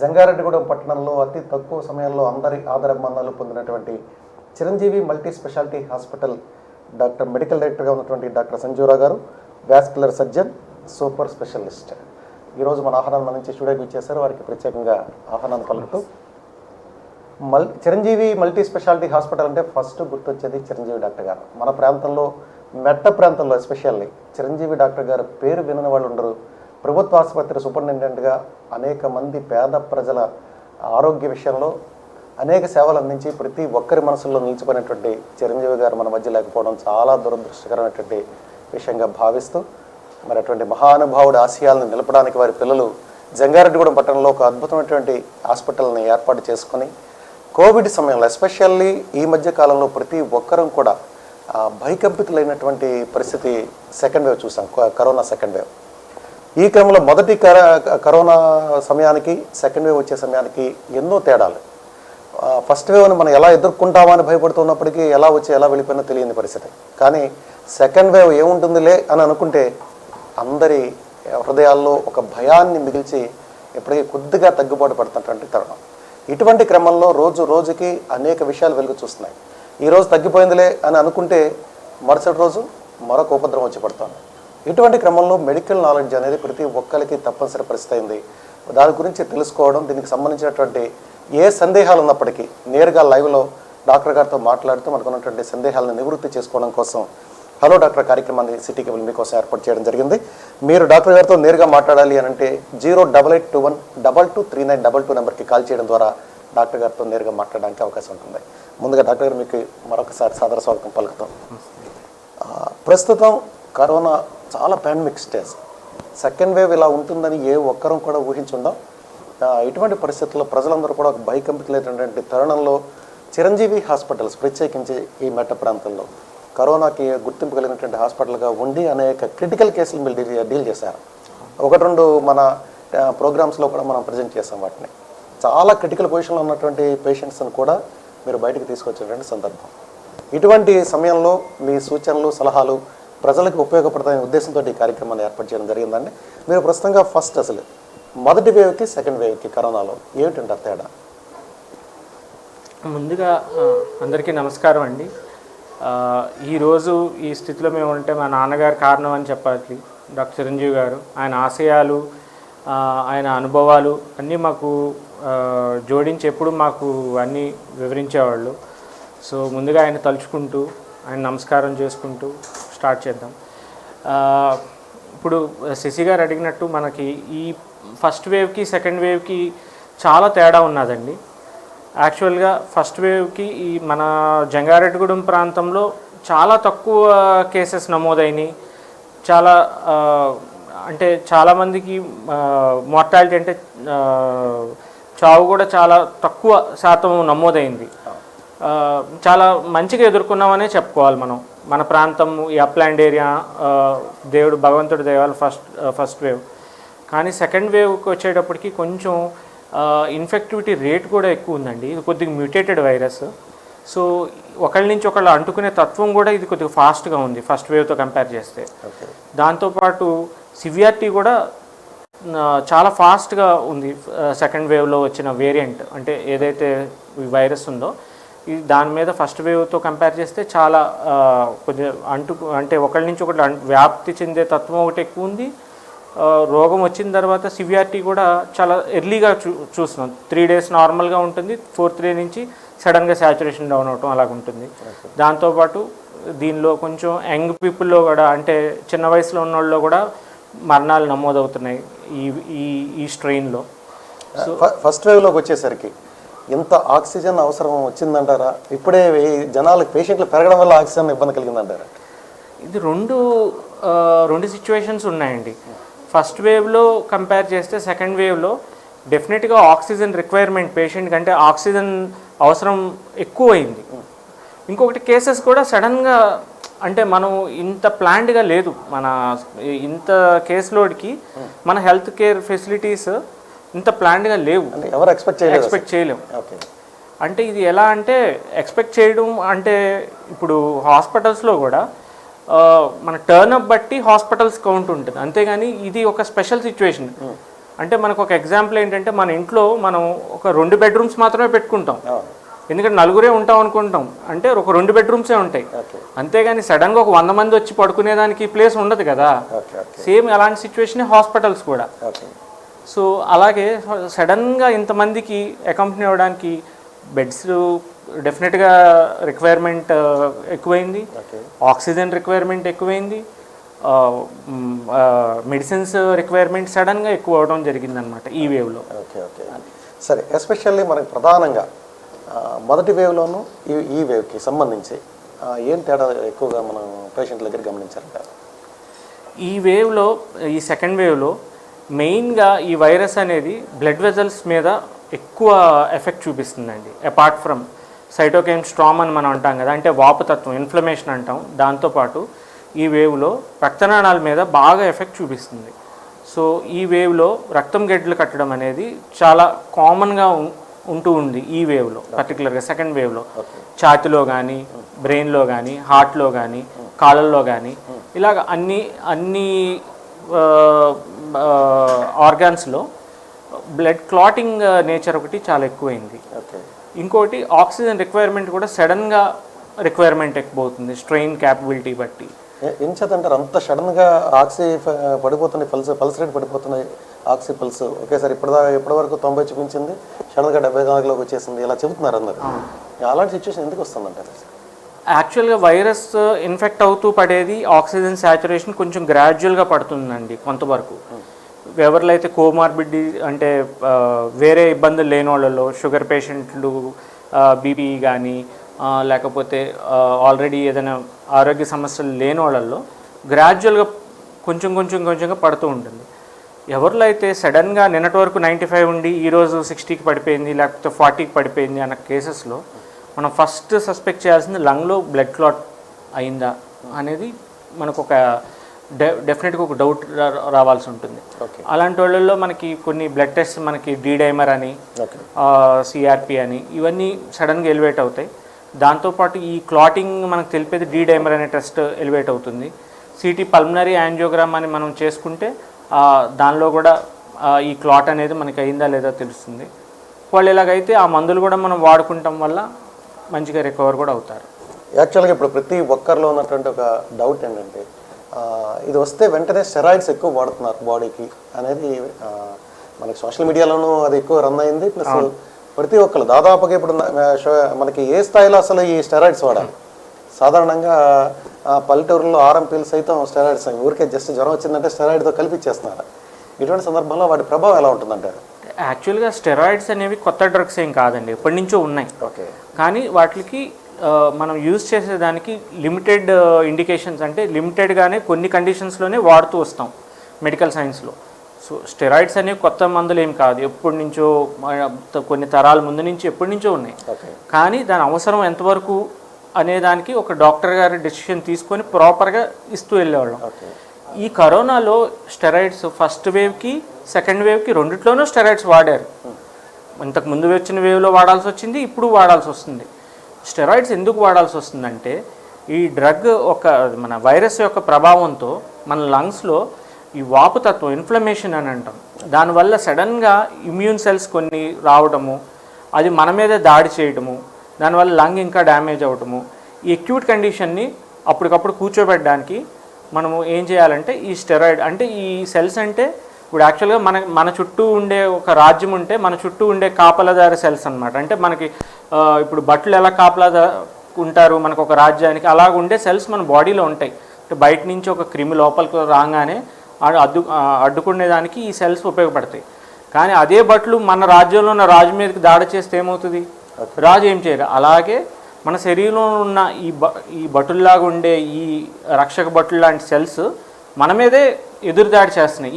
జంగారెడ్డిగూడెం పట్టణంలో అతి తక్కువ సమయంలో అందరి ఆదరాభిమానాలు పొందినటువంటి Chiranjeevi multi speciality hospital medical డైరెక్టర్గా ఉన్నటువంటి డాక్టర్ సంజీవరావు గారు, వాస్కులర్ సర్జన్, సూపర్ స్పెషలిస్ట్. ఈరోజు మన ఆహ్వానాన్ని మన నుంచి స్టూడియోకి ఇచ్చేశారు. వారికి ప్రత్యేకంగా ఆహ్వానాన్ని పలుకుతూ, చిరంజీవి మల్టీ స్పెషాలిటీ హాస్పిటల్ అంటే ఫస్ట్ గుర్తొచ్చేది చిరంజీవి డాక్టర్ గారు. మన ప్రాంతంలో, మెట్ట ప్రాంతంలో ఎస్పెషల్లీ చిరంజీవి డాక్టర్ గారు పేరు వినని వాళ్ళు ఉండరు. ప్రభుత్వ ఆసుపత్రి సూపరింటెండెంట్గా అనేక మంది పేద ప్రజల ఆరోగ్య విషయంలో అనేక సేవలు అందించి ప్రతి ఒక్కరి మనసుల్లో నిలిచిపోయినటువంటి చిరంజీవి గారు మన మధ్య లేకపోవడం చాలా దురదృష్టకరమైనటువంటి విషయంగా భావిస్తూ, మరి అటువంటి మహానుభావుడి ఆశయాలను నిలపడానికి వారి పిల్లలు జంగారెడ్డిగూడెం పట్టణంలో ఒక అద్భుతమైనటువంటి హాస్పిటల్ని ఏర్పాటు చేసుకొని, కోవిడ్ సమయంలో ఎస్పెషల్లీ ఈ మధ్య కాలంలో ప్రతి ఒక్కరం కూడా భయకంపితులైనటువంటి పరిస్థితి సెకండ్ వేవ్ చూసాం, కరోనా సెకండ్ వేవ్. ఈ క్రమంలో మొదటి కరోనా సమయానికి సెకండ్ వేవ్ వచ్చే సమయానికి ఎన్నో తేడాలు. ఫస్ట్ వేవ్ని మనం ఎలా ఎదుర్కొంటామని భయపడుతున్నప్పటికీ ఎలా వచ్చి ఎలా వెళ్ళిపోయినా తెలియని పరిస్థితి. కానీ సెకండ్ వేవ్ ఏముంటుందిలే అని అనుకుంటే అందరి హృదయాల్లో ఒక భయాన్ని మిగిల్చి ఎప్పటికీ కొద్దిగా తగ్గుబాటు పడుతున్నటువంటి తరుణం. ఇటువంటి క్రమంలో రోజు రోజుకి అనేక విషయాలు వెలుగు చూస్తున్నాయి. ఈరోజు తగ్గిపోయిందిలే అని అనుకుంటే మరుసటి రోజు మరొక ఉపద్రవం వచ్చి పడుతుంది. ఇటువంటి క్రమంలో మెడికల్ నాలెడ్జ్ అనేది ప్రతి ఒక్కరికి తప్పనిసరి పరిస్థితి అయింది. దాని గురించి తెలుసుకోవడం, దీనికి సంబంధించినటువంటి ఏ సందేహాలు ఉన్నప్పటికీ నేరుగా లైవ్లో డాక్టర్ గారితో మాట్లాడుతూ మనకున్నటువంటి సందేహాలను నివృత్తి చేసుకోవడం కోసం హలో డాక్టర్ కార్యక్రమాన్ని సిటీ కేబుల్ మీకోసం ఏర్పాటు చేయడం జరిగింది. మీరు డాక్టర్ గారితో నేరుగా మాట్లాడాలి అని అంటే 08821223922 నెంబర్కి కాల్ చేయడం ద్వారా డాక్టర్ గారితో నేరుగా మాట్లాడడానికి అవకాశం ఉంటుంది. ముందుగా డాక్టర్ గారు మీకు మరొకసారి సాదర స్వాగతం పలుకుతాం. ప్రస్తుతం కరోనా చాలా పాండమిక్ స్టేజ్. సెకండ్ వేవ్ ఇలా ఉంటుందని ఏ ఒక్కరం కూడా ఊహించుందాం. ఇటువంటి పరిస్థితుల్లో ప్రజలందరూ కూడా ఒక భయకంపితులైనటువంటి తరుణంలో చిరంజీవి హాస్పిటల్స్ ప్రత్యేకించి ఈ మెట్ట ప్రాంతంలో కరోనాకి గుర్తింపు కలిగినటువంటి హాస్పిటల్గా ఉండి అనేక క్రిటికల్ కేసులు మీరు డీల్ చేశారు. ఒకటి రెండు మన ప్రోగ్రామ్స్లో కూడా మనం ప్రజెంట్ చేసాం. వాటిని చాలా క్రిటికల్ పొజిషన్లో ఉన్నటువంటి పేషెంట్స్ని కూడా మీరు బయటకు తీసుకొచ్చేటువంటి సందర్భం. ఇటువంటి సమయంలో మీ సూచనలు, సలహాలు ప్రజలకు ఉపయోగపడతాయనే ఉద్దేశంతో ఈ కార్యక్రమాన్ని ఏర్పాటు చేయడం జరిగిందండి. మీరు ప్రస్తుతంగా ఫస్ట్ అసలు మొదటి వేవ్కి సెకండ్ వేవ్కి కరోనాలో ఏమిటంటారు తేడా? ముందుగా అందరికీ నమస్కారం అండి. ఈరోజు ఈ స్థితిలో మేము ఉంటే మా నాన్నగారు కారణం అని చెప్పాలి. డాక్టర్ చిరంజీవి గారు, ఆయన ఆశయాలు, ఆయన అనుభవాలు అన్నీ మాకు జోడించి ఎప్పుడు మాకు అన్నీ వివరించేవాళ్ళు. సో ముందుగా ఆయన తలుచుకుంటూ, ఆయన నమస్కారం చేసుకుంటూ స్టార్ట్ చేద్దాం. ఇప్పుడు శశి గారు అడిగినట్టు మనకి ఈ ఫస్ట్ వేవ్కి సెకండ్ వేవ్కి చాలా తేడా ఉన్నదండి. యాక్చువల్గా ఫస్ట్ వేవ్కి ఈ మన జంగారెడ్డిగూడెం ప్రాంతంలో చాలా తక్కువ కేసెస్ నమోదైనవి. చాలా అంటే చాలామందికి మార్టాలిటీ అంటే చావు కూడా చాలా తక్కువ శాతం నమోదైంది. చాలా మంచిగా ఎదుర్కొన్నామనే చెప్పుకోవాలి మనం. మన ప్రాంతం ఈ అప్లాండ్ ఏరియా దేవుడు భగవంతుడి దయవల్ల ఫస్ట్ వేవ్. కానీ సెకండ్ వేవ్కి వచ్చేటప్పటికి కొంచెం ఇన్ఫెక్టివిటీ రేట్ కూడా ఎక్కువ ఉందండి. ఇది కొద్దిగా మ్యూటేటెడ్ వైరస్. సో ఒకళ్ళ నుంచి ఒకళ్ళు అంటుకునే తత్వం కూడా ఇది కొద్దిగా ఫాస్ట్గా ఉంది ఫస్ట్ వేవ్తో కంపేర్ చేస్తే. దాంతోపాటు సివియారిటీ కూడా చాలా ఫాస్ట్గా ఉంది. సెకండ్ వేవ్లో వచ్చిన వేరియంట్ అంటే ఏదైతే వైరస్ ఉందో ఇది దాని మీద ఫస్ట్ వేవ్తో కంపేర్ చేస్తే చాలా కొద్దిగా అంటే ఒకళ్ళ నుంచి ఒకటి వ్యాప్తి చెందే తత్వం ఒకటి ఎక్కువ ఉంది. రోగం వచ్చిన తర్వాత సివియారిటీ కూడా చాలా ఎర్లీగా చూస్తున్నాం. 3 days నార్మల్గా ఉంటుంది, 4th day నుంచి సడన్గా శాచురేషన్ డౌన్ అవటం అలాగ ఉంటుంది. దాంతోపాటు దీనిలో కొంచెం యంగ్ పీపుల్లో కూడా అంటే చిన్న వయసులో ఉన్న వాళ్ళు కూడా మరణాలు నమోదవుతున్నాయి ఈ స్ట్రెయిన్లో. సో ఫస్ట్ వేవ్లోకి వచ్చేసరికి ఎంత ఆక్సిజన్ అవసరం వచ్చిందంటారా? ఇప్పుడే జనాలకు పేషెంట్లు పెరగడం వల్ల ఆక్సిజన్ ఇబ్బంది కలిగిందంటారా? ఇది రెండు సిచ్యువేషన్స్ ఉన్నాయండి. ఫస్ట్ వేవ్లో కంపేర్ చేస్తే సెకండ్ వేవ్లో డెఫినెట్గా ఆక్సిజన్ రిక్వైర్మెంట్ పేషెంట్ కంటే ఆక్సిజన్ అవసరం ఎక్కువైంది. ఇంకొకటి కేసెస్ కూడా సడన్గా అంటే మనం ఇంత ప్లాన్డ్గా లేదు. మన ఇంత కేసు లోడ్కి మన హెల్త్ కేర్ ఫెసిలిటీస్ ఇంత ప్లాన్డ్గా లేవు. ఎవరు ఎక్స్పెక్ట్ చేయలేము. అంటే ఇది ఎలా అంటే ఎక్స్పెక్ట్ చేయడం అంటే ఇప్పుడు హాస్పిటల్స్లో కూడా మన టర్న్ అప్ బట్టి హాస్పిటల్స్ కౌంట్ ఉంటుంది, అంతేగాని ఇది ఒక స్పెషల్ సిచ్యువేషన్. అంటే మనకు ఒక ఎగ్జాంపుల్ ఏంటంటే మన ఇంట్లో మనం ఒక 2 బెడ్రూమ్స్ మాత్రమే పెట్టుకుంటాం, ఎందుకంటే నలుగురే ఉంటాం అనుకుంటాం, అంటే ఒక 2 బెడ్రూమ్సే ఉంటాయి. అంతేగాని సడన్గా ఒక 100 మంది వచ్చి పడుకునేదానికి ప్లేస్ ఉండదు కదా. సేమ్ అలాంటి సిచ్యువేషనే హాస్పిటల్స్ కూడా. సో అలాగే సడన్గా ఇంతమందికి అకాంపనీ అవ్వడానికి బెడ్స్ డెఫినెట్గా రిక్వైర్మెంట్ ఎక్కువైంది, ఆక్సిజన్ రిక్వైర్మెంట్ ఎక్కువైంది, మెడిసిన్స్ రిక్వైర్మెంట్ సడన్గా ఎక్కువ అవడం జరిగిందనమాట ఈ వేవ్లో. ఓకే ఓకే సరే, ఎస్పెషల్లీ మనకి ప్రధానంగా మొదటి వేవ్లోను ఈ వేవ్కి సంబంధించి ఏం తేడా ఎక్కువగా మనం పేషెంట్ల దగ్గర గమనించారంట? ఈ వేవ్లో, ఈ సెకండ్ వేవ్లో మెయిన్గా ఈ వైరస్ అనేది బ్లడ్ వెజల్స్ మీద ఎక్కువ ఎఫెక్ట్ చూపిస్తుందండి. అపార్ట్ ఫ్రమ్ సైటోకైన్ స్ట్రామ్ అని మనం అంటాం కదా, అంటే వాపుతత్వం, ఇన్ఫ్లమేషన్ అంటాం, దాంతోపాటు ఈ వేవ్లో రక్తనాళాల మీద బాగా ఎఫెక్ట్ చూపిస్తుంది. సో ఈ వేవ్లో రక్తం గడ్డలు కట్టడం అనేది చాలా కామన్గా ఉంటూ ఉంది ఈ వేవ్లో, పర్టికులర్గా సెకండ్ వేవ్లో. ఛాతిలో కానీ, బ్రెయిన్లో కానీ, హార్ట్లో కానీ, కాళ్ళల్లో కానీ, ఇలాగ అన్ని ఆర్గాన్స్లో బ్లడ్ క్లాటింగ్ నేచర్ ఒకటి చాలా ఎక్కువైంది. ఇంకోటి ఆక్సిజన్ రిక్వైర్మెంట్ కూడా సడన్గా రిక్వైర్మెంట్ ఎక్కువ అవుతుంది స్ట్రెయిన్ క్యాపబిలిటీ బట్టి. ఏం చేద్దంటారు అంత సడన్గా ఆక్సి పడిపోతున్నాయి, పల్స్ రేట్ పడిపోతున్నాయి, ఆక్సి పల్స్ ఒకేసారి ఇప్పటి వరకు 90 చూపించింది, సడన్గా 74లోకి వచ్చేసింది, ఇలా చెబుతున్నారు అందరు. అలాంటి సిచ్యువేషన్ ఎందుకు వస్తుందంటారు? యాక్చువల్గా వైరస్ ఇన్ఫెక్ట్ అవుతూ పడేది ఆక్సిజన్ శాచురేషన్ కొంచెం గ్రాడ్యువల్గా పడుతుందండి కొంతవరకు. ఎవరిలో అయితే కోమార్బిడ్ అంటే వేరే ఇబ్బందులు లేని వాళ్ళలో, షుగర్ పేషెంట్లు, బీపీ కానీ, లేకపోతే ఆల్రెడీ ఏదైనా ఆరోగ్య సమస్యలు లేని వాళ్ళల్లో గ్రాడ్యువల్గా కొంచెంగా పడుతూ ఉంటుంది. ఎవరిలో అయితే సడన్గా నిన్నటి వరకు 95 ఉండి ఈరోజు 60కి పడిపోయింది, లేకపోతే 40కి పడిపోయింది అన్న కేసెస్లో మనం ఫస్ట్ సస్పెక్ట్ చేయాల్సింది లంగ్లో బ్లడ్ క్లాట్ అయిందా అనేది మనకు ఒక డెఫినెట్గా ఒక డౌట్ రావాల్సి ఉంటుంది. అలాంటి వాళ్ళల్లో మనకి కొన్ని బ్లడ్ టెస్ట్, మనకి డైమర్ అని, సిఆర్పి అని, ఇవన్నీ సడన్గా ఎలివేట్ అవుతాయి. దాంతోపాటు ఈ క్లాటింగ్ మనకు తెలిపేది డైమర్ అనే టెస్ట్ ఎలివేట్ అవుతుంది. సిటీ పల్మనరీ యాంజియోగ్రామ్ అని మనం చేసుకుంటే దానిలో కూడా ఈ క్లాట్ అనేది మనకి అయిందా లేదా తెలుస్తుంది. వాళ్ళు ఇలాగైతే ఆ మందులు కూడా మనం వాడుకుంటాం వల్ల మంచిగా రికవర్ కూడా అవుతారు. యాక్చువల్గా ఇప్పుడు ప్రతి ఒక్కరిలో ఉన్నటువంటి ఒక డౌట్ ఏంటంటే, ఇది వస్తే వెంటనే స్టెరాయిడ్స్ ఎక్కువ వాడుతున్నారు బాడీకి అనేది మనకి సోషల్ మీడియాలోనూ అది ఎక్కువ రన్ అయింది. ప్లస్ ప్రతి ఒక్కరు దాదాపుగా ఇప్పుడు మనకి ఏ స్థాయిలో అసలు ఈ స్టెరాయిడ్స్ వాడాలి? సాధారణంగా పల్లెటూరులో ఆర్ఎంపీలు సైతం స్టెరాయిడ్స్ ఊరికే జస్ట్ జ్వరం వచ్చిందంటే స్టెరాయిడ్తో కలిపిచ్చేస్తున్నారు. ఇటువంటి సందర్భంలో వాటి ప్రభావం ఎలా ఉంటుందంటారు? యాక్చువల్గా స్టెరాయిడ్స్ అనేవి కొత్త డ్రగ్స్ ఏం కాదండి, ఎప్పటి నుంచో ఉన్నాయి. కానీ వాటికి మనం యూజ్ చేసేదానికి లిమిటెడ్ ఇండికేషన్స్, అంటే లిమిటెడ్గానే కొన్ని కండిషన్స్లోనే వాడుతూ వస్తాం మెడికల్ సైన్స్లో. సో స్టెరాయిడ్స్ అనేవి కొత్త మందులు ఏం కాదు, ఎప్పటి నుంచో, కొన్ని తరాల ముందు నుంచి ఎప్పటి నుంచో ఉన్నాయి. కానీ దాని అవసరం ఎంతవరకు అనేదానికి ఒక డాక్టర్ గారి డెసిషన్ తీసుకొని ప్రాపర్గా ఇస్తూ వెళ్ళేవాళ్ళం. ఈ కరోనాలో స్టెరాయిడ్స్ ఫస్ట్ వేవ్కి సెకండ్ వేవ్కి రెండిట్లోనూ స్టెరాయిడ్స్ వాడారు. ఇంతకు ముందు వచ్చిన వేవ్లో వాడాల్సి వచ్చింది, ఇప్పుడు వాడాల్సి వస్తుంది. స్టెరాయిడ్స్ ఎందుకు వాడాల్సి వస్తుందంటే, ఈ డ్రగ్ మన వైరస్ యొక్క ప్రభావంతో మన లంగ్స్లో ఈ వాపుతత్వం, ఇన్ఫ్లమేషన్ అని అంటాం, దానివల్ల సడన్గా ఇమ్యూన్ సెల్స్ కొన్ని రావడము, అది మన మీదే దాడి చేయడము, దానివల్ల లంగ్ ఇంకా డ్యామేజ్ అవ్వటము, ఈ అక్యూట్ కండిషన్ని అప్పటికప్పుడు కూర్చోబెట్టడానికి మనము ఏం చేయాలంటే ఈ స్టెరాయిడ్, అంటే ఈ సెల్స్ అంటే ఇప్పుడు యాక్చువల్గా మన చుట్టూ ఉండే ఒక రాజ్యం ఉంటే మన చుట్టూ ఉండే కాపలాదారి సెల్స్ అనమాట. అంటే మనకి ఇప్పుడు బట్టలు ఎలా కాపలాదా ఉంటారు మనకు ఒక రాజ్యానికి, అలాగ ఉండే సెల్స్ మన బాడీలో ఉంటాయి. అంటే బయట నుంచి ఒక క్రిమి లోపలికి రాగానే అడ్డుకునేదానికి ఈ సెల్స్ ఉపయోగపడతాయి. కానీ అదే బట్టలు మన రాజ్యంలో ఉన్న రాజు మీదకి దాడి చేస్తే ఏమవుతుంది? రాజు ఏం చేయరు. అలాగే మన శరీరంలో ఉన్న ఈ బటుల్లాగా ఉండే ఈ రక్షక బటులు లాంటి సెల్స్ మన మీదే ఎదురుదాడి చేస్తున్నాయి.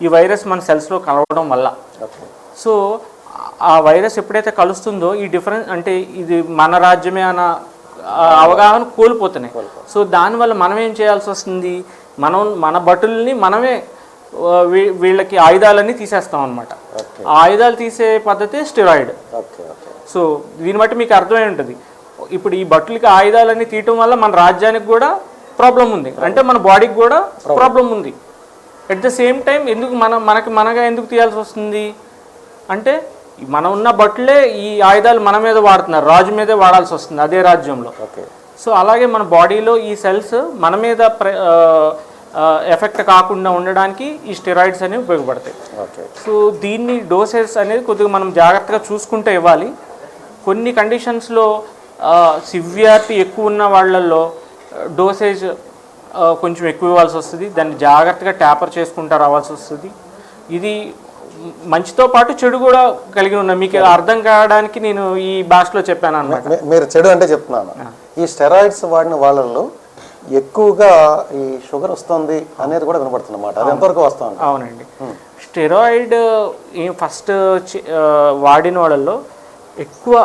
ఈ వైరస్ మన సెల్స్లో కలవడం వల్ల. సో ఆ వైరస్ ఎప్పుడైతే కలుస్తుందో ఈ డిఫరెన్స్, అంటే ఇది మన రాజ్యమే అన్న అవగాహన కోల్పోతున్నాయి. సో దానివల్ల మనం ఏం చేయాల్సి వస్తుంది, మన బటుల్ని మనమే వీళ్ళకి ఆయుధాలన్నీ తీసేస్తాం అనమాట. ఆ ఆయుధాలు తీసే పద్ధతి స్టెరాయిడ్. సో దీన్ని బట్టి మీకు అర్థమై ఉంటుంది, ఇప్పుడు ఈ బట్టలకి ఆయుధాలన్నీ తీయటం వల్ల మన రాజ్యానికి కూడా ప్రాబ్లం ఉంది, అంటే మన బాడీకి కూడా ప్రాబ్లం ఉంది. ఎట్ ద సేమ్ టైం ఎందుకు మనగా ఎందుకు తీయాల్సి వస్తుంది అంటే మనం ఉన్న బట్టలే ఈ ఆయుధాలు మన మీద వాడుతున్నారు, రాజు మీదే వాడాల్సి వస్తుంది అదే రాజ్యంలో. ఓకే. సో అలాగే మన బాడీలో ఈ సెల్స్ మన మీద ఎఫెక్ట్ కాకుండా ఉండడానికి ఈ స్టెరాయిడ్స్ అనేవి ఉపయోగపడతాయి. ఓకే. సో దీన్ని డోసెస్ అనేది కొద్దిగా మనం జాగ్రత్తగా చూసుకుంటూ ఇవ్వాలి. కొన్ని కండిషన్స్లో సివియారిటీ ఎక్కువ ఉన్న వాళ్ళల్లో డోసేజ్ కొంచెం ఎక్కువ ఇవ్వాల్సి వస్తుంది, దాన్ని జాగ్రత్తగా ట్యాపర్ చేసుకుంటూ రావాల్సి వస్తుంది. ఇది మంచితో పాటు చెడు కూడా కలిగి ఉన్నా, మీకు అర్థం కావడానికి నేను ఈ భాషలో చెప్పాను అన్నమాట. మీరు చెడు అంటే చెప్తున్నాను, ఈ స్టెరాయిడ్స్ వాడిన వాళ్ళల్లో ఎక్కువగా ఈ షుగర్ వస్తుంది అనేది కూడా వినపడుతుందన్నమాట. అది ఎంతవరకు వస్తుంది? అవునండి, స్టెరాయిడ్ ఫస్ట్ వాడిన వాళ్ళల్లో ఎక్కువ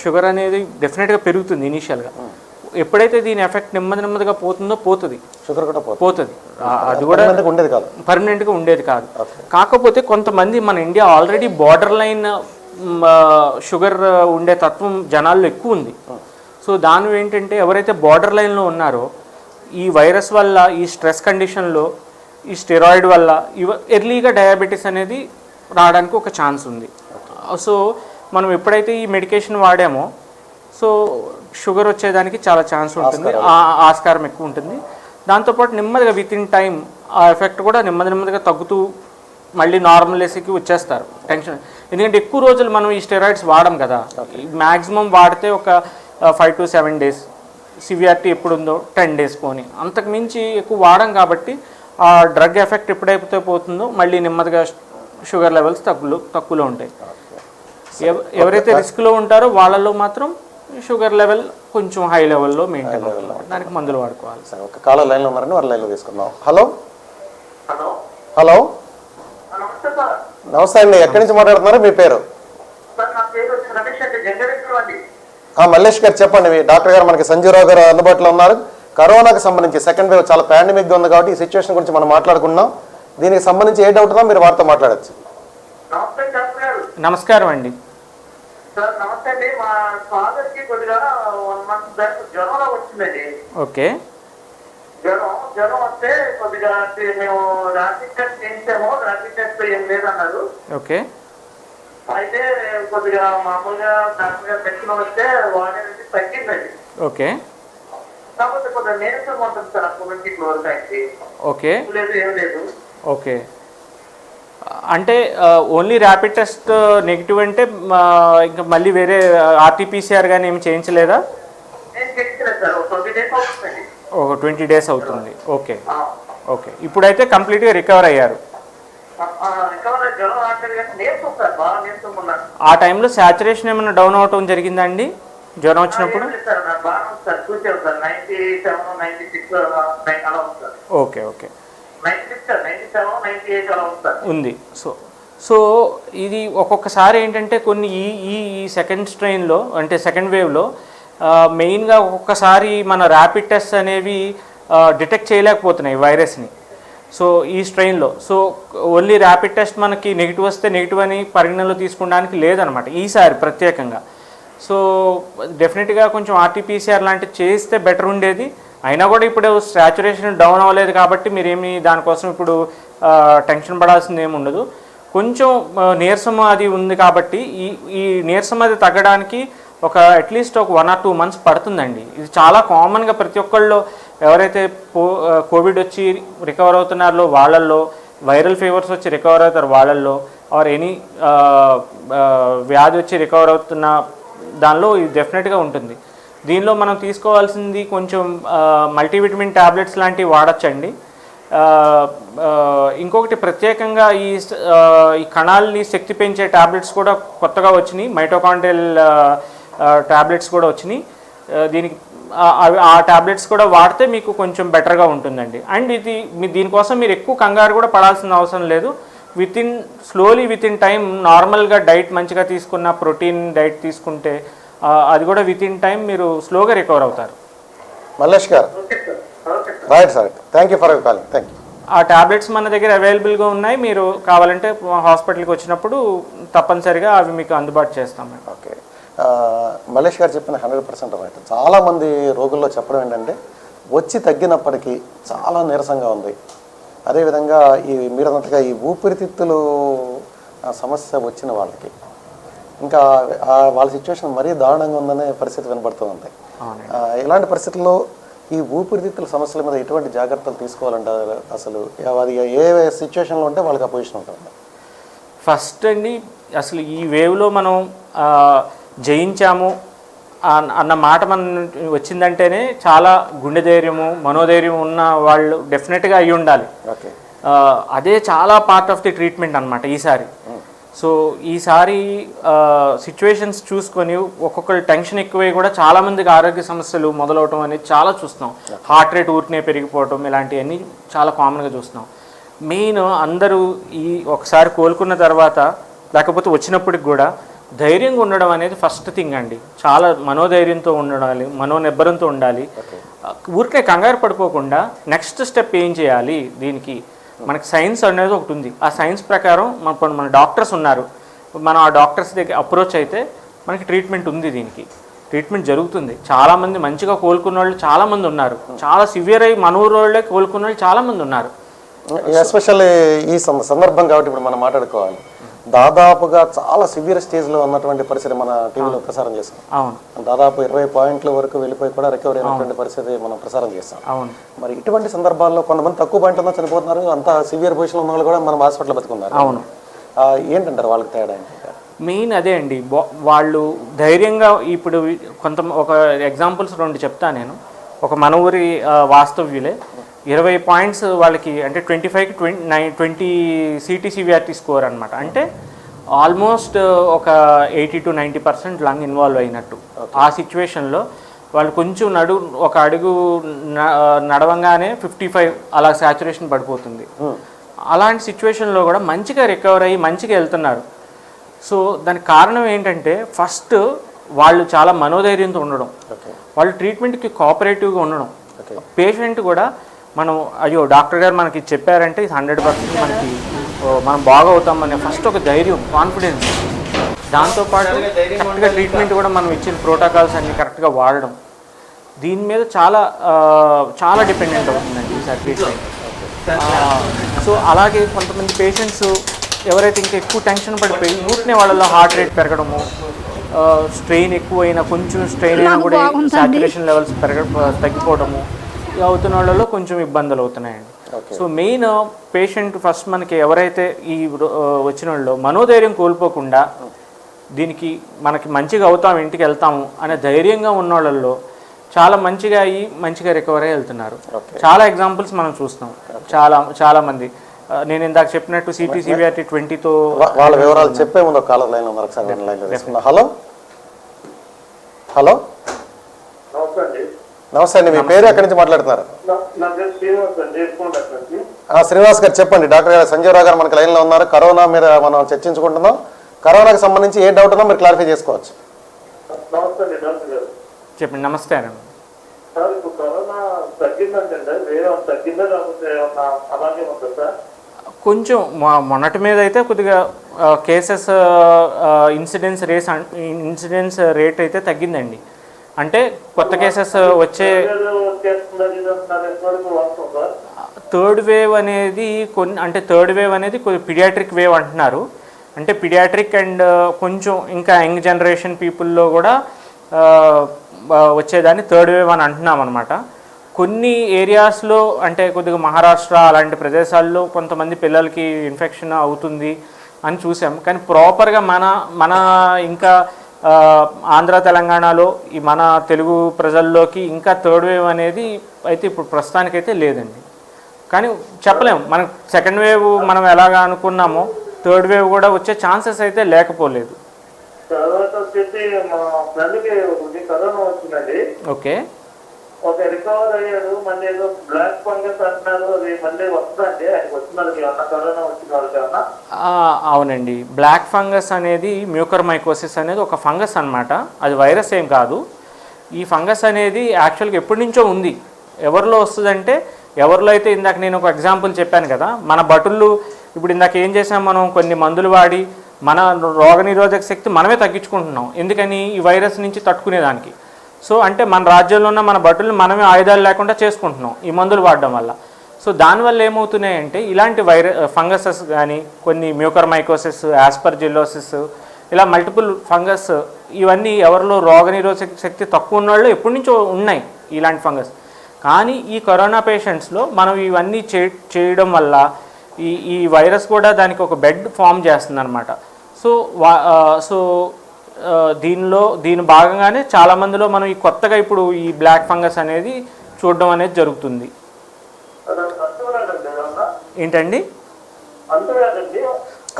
షుగర్ అనేది డెఫినెట్గా పెరుగుతుంది ఇనీషియల్గా. ఎప్పుడైతే దీని ఎఫెక్ట్ నెమ్మదిగా పోతుంది, షుగర్ కూడా పోతుంది. అది కూడా ఉండేది కాదు, పర్మనెంట్గా ఉండేది కాదు. కాకపోతే కొంతమంది మన India already border line sugar ఉండే తత్వం జనాల్లో ఎక్కువ ఉంది. సో దాని ఏంటంటే ఎవరైతే బార్డర్ లైన్లో ఉన్నారో ఈ వైరస్ వల్ల, ఈ స్ట్రెస్ కండిషన్లో, ఈ స్టెరాయిడ్ వల్ల ఎర్లీగా డయాబెటీస్ అనేది రావడానికి ఒక ఛాన్స్ ఉంది. సో మనం ఎప్పుడైతే ఈ మెడికేషన్ వాడామో సో షుగర్ వచ్చేదానికి చాలా ఛాన్స్ ఉంటుంది, ఆస్కారం ఎక్కువ ఉంటుంది. దాంతోపాటు నెమ్మదిగా విత్ ఇన్ టైం ఆ ఎఫెక్ట్ కూడా నెమ్మదిగా తగ్గుతూ మళ్ళీ నార్మల్స్కి వచ్చేస్తారు. టెన్షన్, ఎందుకంటే ఎక్కువ రోజులు మనం ఈ స్టెరాయిడ్స్ వాడం కదా, మ్యాక్సిమం వాడితే ఒక 5 to 7 days, సివియారిటీ ఎప్పుడు ఉందో 10 days పోని, అంతకు మించి ఎక్కువ వాడం కాబట్టి ఆ డ్రగ్ ఎఫెక్ట్ ఎప్పుడైతే పోతుందో మళ్ళీ నెమ్మదిగా షుగర్ లెవెల్స్ తక్కువలో ఉంటాయి. ఎవరైతే రిస్క్లో ఉంటారో వాళ్ళలో మాత్రం షుగర్ లెవెల్ కొంచెం హై లెవెల్లో మెయింటైన్ అవ్వాలి, దానికి మందులు వాడుకోవాలి. ఒక కాలర్ లైన్లో ఉన్నారని వారి లైన్లో తీసుకుందాం. హలో హలో, నమస్తే అండి, ఎక్కడి నుంచి మాట్లాడుతున్నారు, మీ పేరు? మల్లేష్ గారు చెప్పండి. డాక్టర్ గారు మనకి సంజీవరావు గారు అందుబాటులో ఉన్నారు. కరోనాకి సంబంధించి సెకండ్ వేవ్ చాలా పాండమిక్గా ఉంది కాబట్టి ఈ సిచ్యువేషన్ గురించి మనం మాట్లాడుకున్నాం. దీనికి సంబంధించి ఏ డౌట్ ఉన్నా మీరు వారితో మాట్లాడచ్చు. నమస్కారం అండి. సార్ నమస్తే అండి, మా ఫాదర్ కి కొద్దిగా 1 month బ్యాక్ జ్వరం వచ్చిందండి. ఓకే. జ్వరం వస్తే కొద్దిగా మేము ర్యాపిడ్ టెస్ట్ చేయించాము, ర్యాపిడ్ టెస్ట్ ఏం లేదన్నారు. ఓకే. అయితే కొద్దిగా మామూలుగా డాక్టర్ గారు మెడిసిన్ వస్తే వాడేది తగ్గిందండి. ఓకే. కాకపోతే కొద్దిగా నీరసం ఉంటుంది సార్, అప్పటి నుంచి క్లోజ్ అయింది. ఓకే. లేదు, ఏం లేదు. ఓకే, అంటే ఓన్లీ ర్యాపిడ్ టెస్ట్ నెగిటివ్ అంటే ఇంకా మళ్ళీ వేరే ఆర్టీపీసీఆర్ కానీ ఏమి చేయించలేదా? ఒక 20 days అవుతుంది. ఓకే. ఓకే, ఇప్పుడైతే కంప్లీట్గా రికవర్ అయ్యారు. ఆ టైంలో సాచురేషన్ ఏమైనా డౌన్ అవటం జరిగిందండి జ్వరం వచ్చినప్పుడు? ఓకే. ఓకే, ఉంది. సో ఇది ఒక్కొక్కసారి ఏంటంటే కొన్ని ఈ సెకండ్ స్ట్రెయిన్లో అంటే సెకండ్ వేవ్లో మెయిన్గా ఒక్కొక్కసారి మన ర్యాపిడ్ టెస్ట్ అనేవి డిటెక్ట్ చేయలేకపోతున్నాయి వైరస్ని. సో ఈ స్ట్రెయిన్లో సో ఓన్లీ ర్యాపిడ్ టెస్ట్ మనకి నెగిటివ్ వస్తే నెగిటివ్ అని పరిగణనలో తీసుకోవడానికి లేదనమాట ఈసారి ప్రత్యేకంగా. సో డెఫినెట్గా కొంచెం ఆర్టీపీసీఆర్ లాంటివి చేస్తే బెటర్ ఉండేది. అయినా కూడా ఇప్పుడు సాచురేషన్ డౌన్ అవ్వలేదు కాబట్టి మీరేమి దానికోసం ఇప్పుడు టెన్షన్ పడాల్సింది ఏమి ఉండదు. కొంచెం నీరసం అది ఉంది కాబట్టి ఈ నీరసం అది తగ్గడానికి ఒక అట్లీస్ట్ ఒక 1 or 2 months పడుతుందండి. ఇది చాలా కామన్గా ప్రతి ఒక్కళ్ళు ఎవరైతే కోవిడ్ వచ్చి రికవర్ అవుతున్నారో వాళ్ళల్లో, వైరల్ ఫీవర్స్ వచ్చి రికవర్ అవుతారు వాళ్ళల్లో, ఆర్ ఎనీ వ్యాధి వచ్చి రికవర్ అవుతున్న దానిలో ఇది డెఫినెట్గా ఉంటుంది. దీనిలో మనం తీసుకోవాల్సింది కొంచెం మల్టీవిటమిన్ ట్యాబ్లెట్స్ లాంటివి వాడచ్చండి. ఇంకొకటి ప్రత్యేకంగా ఈ కణాలని శక్తి పెంచే ట్యాబ్లెట్స్ కూడా కొత్తగా వచ్చినాయి, మైటోకాండ్రియల్ ట్యాబ్లెట్స్ కూడా వచ్చినాయి. దీనికి ఆ ట్యాబ్లెట్స్ కూడా వాడితే మీకు కొంచెం బెటర్గా ఉంటుందండి. అండ్ దీనికోసం మీరు ఎక్కువ కంగారు కూడా పడాల్సిన అవసరం లేదు. స్లోలీ విత్ ఇన్ టైం నార్మల్గా డైట్ మంచిగా తీసుకున్న ప్రోటీన్ డైట్ తీసుకుంటే అది కూడా విత్ ఇన్ టైం మీరు స్లోగా రికవర్ అవుతారు. మల్లేష్ గారు, right sir, thank you for your calling. Thank you. ఆ ట్యాబ్లెట్స్ మన దగ్గర అవైలబుల్గా ఉన్నాయి. మీరు కావాలంటే హాస్పిటల్కి వచ్చినప్పుడు తప్పనిసరిగా అవి మీకు అందుబాటు చేస్తాం. ఓకే. మల్లేష్ గారు చెప్పిన 100% రైట్. చాలామంది రోగుల్లో చెప్పడం ఏంటంటే వచ్చి తగ్గినప్పటికీ చాలా నీరసంగా ఉంది, అదేవిధంగా మీరు అన్నట్టుగా ఈ ఊపిరితిత్తులు సమస్య వచ్చిన వాళ్ళకి ఇంకా వాళ్ళ సిచ్యువేషన్ మరీ దారుణంగా ఉందనే పరిస్థితి వినపడుతూ ఉంది. ఇలాంటి పరిస్థితుల్లో ఈ ఊపిరితిత్తుల సమస్యల మీద ఎటువంటి జాగ్రత్తలు తీసుకోవాలంటారు? అసలు అది ఏ సిచ్యువేషన్లో ఉంటే వాళ్ళకి ఆ పొజిషన్ ఉంటుంది? ఫస్ట్ అండి, అసలు ఈ వేవ్లో మనం జయించాము అన్న మాట మనం వచ్చిందంటేనే చాలా గుండె ధైర్యము, మనోధైర్యం ఉన్న వాళ్ళు డెఫినెట్గా అయి ఉండాలి. ఓకే, అదే చాలా పార్ట్ ఆఫ్ ది ట్రీట్మెంట్ అనమాట ఈసారి. సో ఈసారి సిచ్యువేషన్స్ చూసుకొని ఒక్కొక్కరు టెన్షన్ ఎక్కువై కూడా చాలామందికి ఆరోగ్య సమస్యలు మొదలవటం అనేది చాలా చూస్తాం. హార్ట్ రేట్ ఊరినే పెరిగిపోవటం ఇలాంటివన్నీ చాలా కామన్గా చూస్తున్నాం. మెయిన్ అందరూ ఈ ఒకసారి కోలుకున్న తర్వాత లేకపోతే వచ్చినప్పటికి కూడా ధైర్యంగా ఉండడం అనేది ఫస్ట్ థింగ్ అండి. చాలా మనోధైర్యంతో ఉండాలి, మనోనిబ్బరంతో ఉండాలి. ఊరికే కంగారు పడిపోకుండా నెక్స్ట్ స్టెప్ ఏం చేయాలి, దీనికి మనకి సైన్స్ అనేది ఒకటి ఉంది. ఆ సైన్స్ ప్రకారం మన డాక్టర్స్ ఉన్నారు, మనం ఆ డాక్టర్స్ దగ్గర అప్రోచ్ అయితే మనకి ట్రీట్మెంట్ ఉంది, దీనికి ట్రీట్మెంట్ జరుగుతుంది. చాలామంది మంచిగా కోలుకున్న వాళ్ళు చాలామంది ఉన్నారు, చాలా సివియర్ అయ్యి మన ఊరు వాళ్ళే కోలుకున్న వాళ్ళు చాలామంది ఉన్నారు. ఎస్పెషల్లీ ఈ సందర్భం కాబట్టి ఇప్పుడు మనం మాట్లాడుకోవాలి. దాదాపుగా చాలా సివియర్ స్టేజ్లో ఉన్నటువంటి పరిస్థితి మన టీవీలో ప్రసారం చేస్తాం. అవును, దాదాపు 20 పాయింట్ల వరకు వెళ్ళిపోయి కూడా రికవరీ అయినటువంటి పరిస్థితి మనం ప్రసారం చేస్తాం. అవును. మరి ఇటువంటి సందర్భాల్లో కొంతమంది తక్కువ పాయింట్ ఉన్నా చనిపోతున్నారు, అంత సివియర్ పొజిషన్లో ఉన్న వాళ్ళు కూడా మనం హాస్పిటల్లో బతుకున్నారు. అవును. ఏంటంటారు వాళ్ళకి తేడా? మెయిన్ అదే అండి, వాళ్ళు ధైర్యంగా ఇప్పుడు ఒక ఎగ్జాంపుల్స్ 2 చెప్తాను నేను. ఒక మన ఊరి వాస్తవ్యులే 20 పాయింట్స్ వాళ్ళకి, అంటే 25కి 20 CT/CVRT స్కోర్ అనమాట. అంటే ఆల్మోస్ట్ ఒక 80 to 90% లంగ్ ఇన్వాల్వ్ అయినట్టు. ఆ సిచ్యువేషన్లో వాళ్ళు కొంచెం ఒక అడుగు నడవంగానే 55 అలా సాచురేషన్ పడిపోతుంది. అలాంటి సిచ్యువేషన్లో కూడా మంచిగా రికవర్ అయ్యి మంచిగా వెళ్తున్నారు. సో దానికి కారణం ఏంటంటే ఫస్ట్ వాళ్ళు చాలా మనోధైర్యంతో ఉండడం, వాళ్ళు ట్రీట్మెంట్కి కోఆపరేటివ్గా ఉండడం. పేషెంట్ కూడా మనం అయ్యో డాక్టర్ గారు మనకి చెప్పారంటే 100% మనం బాగవుతామనే ఫస్ట్ ఒక ధైర్యం, కాన్ఫిడెన్స్. దాంతోపాటు కరెక్ట్గా ట్రీట్మెంట్ కూడా మనం ఇచ్చిన ప్రోటోకాల్స్ అన్ని కరెక్ట్గా వాడడం, దీని మీద చాలా డిపెండెంట్ అవుతుందండి ఈసారి ట్రీట్మెంట్. సో అలాగే కొంతమంది పేషెంట్స్ ఎవరైతే ఇంకా ఎక్కువ టెన్షన్ పడిపోయి ఊరినే వాళ్ళలో హార్ట్ రేట్ పెరగడము, స్ట్రెయిన్ ఎక్కువైనా కొంచెం స్ట్రెయిన్ అయినా కూడా సాచురేషన్ లెవెల్స్ తగ్గిపోవడము అవుతున్న వాళ్ళలో కొంచెం ఇబ్బందులు అవుతున్నాయండి. సో మెయిన్ పేషెంట్ ఫస్ట్ మనకి ఎవరైతే ఈ వచ్చిన వాళ్ళు మనోధైర్యం కోల్పోకుండా దీనికి మనకి మంచిగా అవుతాము, ఇంటికి వెళ్తాము అనే ధైర్యంగా ఉన్న వాళ్ళల్లో చాలా మంచిగా అయ్యి మంచిగా రికవర్ అయ్యి వెళ్తున్నారు. చాలా ఎగ్జాంపుల్స్ మనం చూస్తాం. చాలా మంది నేను ఇందాక చెప్పినట్టు CT/CVRT 20తో వాళ్ళ వివరాలు చెప్పే ముందు ఒక కాలర్ లైన్ ఉన్నారు ఒకసారి. హలో, నమస్తే అండి. మీ పేరు ఎక్కడి నుంచి మాట్లాడుతున్నారు? శ్రీనివాస్ గారు చెప్పండి. డాక్టర్ గారు సంజీవ్ రావు గారు మనకి లైన్లో ఉన్నారు. కరోనా మీద మనం చర్చించుకుంటున్నాం. కరోనాకి సంబంధించి ఏ డౌట్ ఉన్నా మీరు క్లారిఫై చేసుకోవచ్చు. చెప్పండి. నమస్తే అండి. కొంచెం మొన్నటి మీద అయితే కొద్దిగా కేసెస్ ఇన్సిడెన్స్ రేట్ అయితే తగ్గిందండి. అంటే కొత్త కేసెస్ వచ్చే థర్డ్ వేవ్ అనేది థర్డ్ వేవ్ అనేది పీడియాట్రిక్ వేవ్ అంటున్నారు. అంటే పీడియాట్రిక్ అండ్ కొంచెం ఇంకా యంగ్ జనరేషన్ పీపుల్లో కూడా వచ్చేదాన్ని థర్డ్ వేవ్ అని అంటున్నాం అనమాట. కొన్ని ఏరియాస్లో అంటే కొద్దిగా మహారాష్ట్ర అలాంటి ప్రదేశాల్లో కొంతమంది పిల్లలకి ఇన్ఫెక్షన్ అవుతుంది అని చూసాం. కానీ ప్రాపర్గా మన ఇంకా ఆంధ్ర తెలంగాణలో ఈ మన తెలుగు ప్రజల్లోకి ఇంకా థర్డ్ వేవ్ అనేది అయితే ఇప్పుడు ప్రస్తుతానికైతే లేదండి. కానీ చెప్పలేము, మనకు సెకండ్ వేవ్ మనం ఎలాగా అనుకున్నామో థర్డ్ వేవ్ కూడా వచ్చే ఛాన్సెస్ అయితే లేకపోలేదు. ఓకే, రికవర్ అయ్యాడు. మళ్ళీ ఏదో బ్లాక్ ఫంగస్ అంటున్నారు, అది మళ్ళీ వస్తుందండి ఆయనకు వచ్చిన కరోనా వచ్చిన వాళ్ళకి ఏమన్నా? అవునండి, బ్లాక్ ఫంగస్ అనేది మ్యూకర్మైకోసిస్ అనేది ఒక ఫంగస్ అనమాట. అది వైరస్ ఏం కాదు. ఈ ఫంగస్ అనేది యాక్చువల్గా ఎప్పటి నుంచో ఉంది. ఎవరిలో వస్తుందంటే ఎవరిలో అయితే ఇందాక నేను ఒక ఎగ్జాంపుల్ చెప్పాను కదా, మన భటులు ఇప్పుడు ఇందాక ఏం చేసాం, మనం కొన్ని మందులు వాడి మన రోగనిరోధక శక్తి మనమే తగ్గించుకుంటున్నాం. ఎందుకని? ఈ వైరస్ నుంచి తట్టుకునేదానికి. సో అంటే మన రాజ్యంలో ఉన్న మన భటులను మనమే ఆయుధాలు లేకుండా చేసుకుంటున్నాం ఈ మందులు వాడడం వల్ల. సో దానివల్ల ఏమవుతున్నాయంటే ఇలాంటి ఫంగసెస్ కానీ కొన్ని మ్యూకర్మైకోసిస్, ఆస్పర్జిల్లోసిస్, ఇలా మల్టిపుల్ ఫంగస్ ఇవన్నీ ఎవరిలో రోగనిరోధక శక్తి తక్కువ ఉన్న వాళ్ళు ఎప్పటి నుంచో ఉన్నాయి ఇలాంటి ఫంగస్. కానీ ఈ కరోనా పేషెంట్స్లో మనం ఇవన్నీ చేయడం వల్ల ఈ వైరస్ కూడా దానికి ఒక బెడ్ ఫామ్ చేస్తుంది అనమాట. సో దీని భాగంగానే చాలామందిలో మనం ఈ కొత్తగా ఇప్పుడు ఈ బ్లాక్ ఫంగస్ అనేది చూడడం అనేది జరుగుతుంది. ఏంటండి?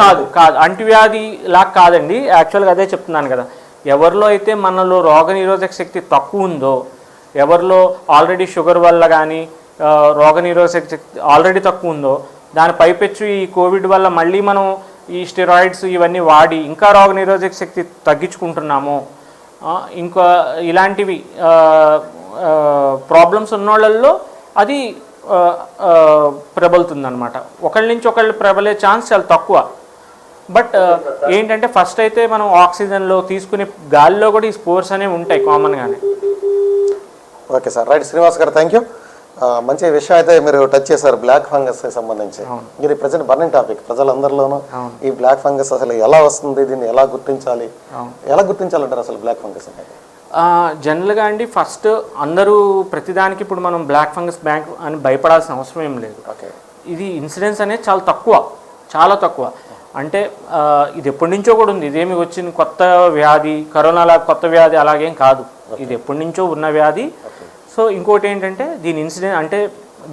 కాదు అంటువ్యాధి లాగా కాదండి. యాక్చువల్గా అదే చెప్తున్నాను కదా, ఎవరిలో అయితే మనలో రోగనిరోధక శక్తి తక్కువ ఉందో, ఎవరిలో ఆల్రెడీ షుగర్ వల్ల కానీ రోగనిరోధక శక్తి ఆల్రెడీ తక్కువ ఉందో, దాని పైపెచ్చు ఈ కోవిడ్ వల్ల మళ్ళీ మనం ఈ స్టెరాయిడ్స్ ఇవన్నీ వాడి ఇంకా రోగనిరోధక శక్తి తగ్గించుకుంటున్నాము, ఇంకా ఇలాంటివి ప్రాబ్లమ్స్ ఉన్నోళ్ళల్లో అది ప్రబలుతుందన్నమాట. ఒకళ్ళ నుంచి ఒకళ్ళు ప్రబలే ఛాన్స్ చాలా తక్కువ. బట్ ఏంటంటే ఫస్ట్ అయితే మనం ఆక్సిజన్లో తీసుకునే గాలిలో కూడా ఈ స్పోర్స్ అనేవి ఉంటాయి కామన్గానే. Okay sir, right. Srinivas garu, thank you. మంచి విషయం అయితే మీరు టచ్ చేశారు బ్లాక్ ఫంగస్ సంబంధించి. ఇది ప్రజెంట్ బర్నింగ్ టాపిక్ ప్రజలందరిలోనూ. ఈ బ్లాక్ ఫంగస్ అసలు ఎలా వస్తుంది, దీన్ని ఎలా గుర్తించాలంటారు అసలు బ్లాక్ ఫంగస్ అనేది? జనరల్గా అండి, ఫస్ట్ అందరూ ప్రతిదానికి ఇప్పుడు మనం బ్లాక్ ఫంగస్ బ్యాంక్ అని భయపడాల్సిన అవసరం ఏం లేదు. ఇది ఇన్సిడెన్స్ అనేది చాలా తక్కువ. అంటే ఇది ఎప్పటి నుంచో కూడా ఉంది. ఇదేమి వచ్చిన కొత్త వ్యాధి, కరోనా కొత్త వ్యాధి అలాగేం కాదు. ఇది ఎప్పటి నుంచో ఉన్న వ్యాధి. సో ఇంకోటి ఏంటంటే దీని ఇన్సిడెంట్ అంటే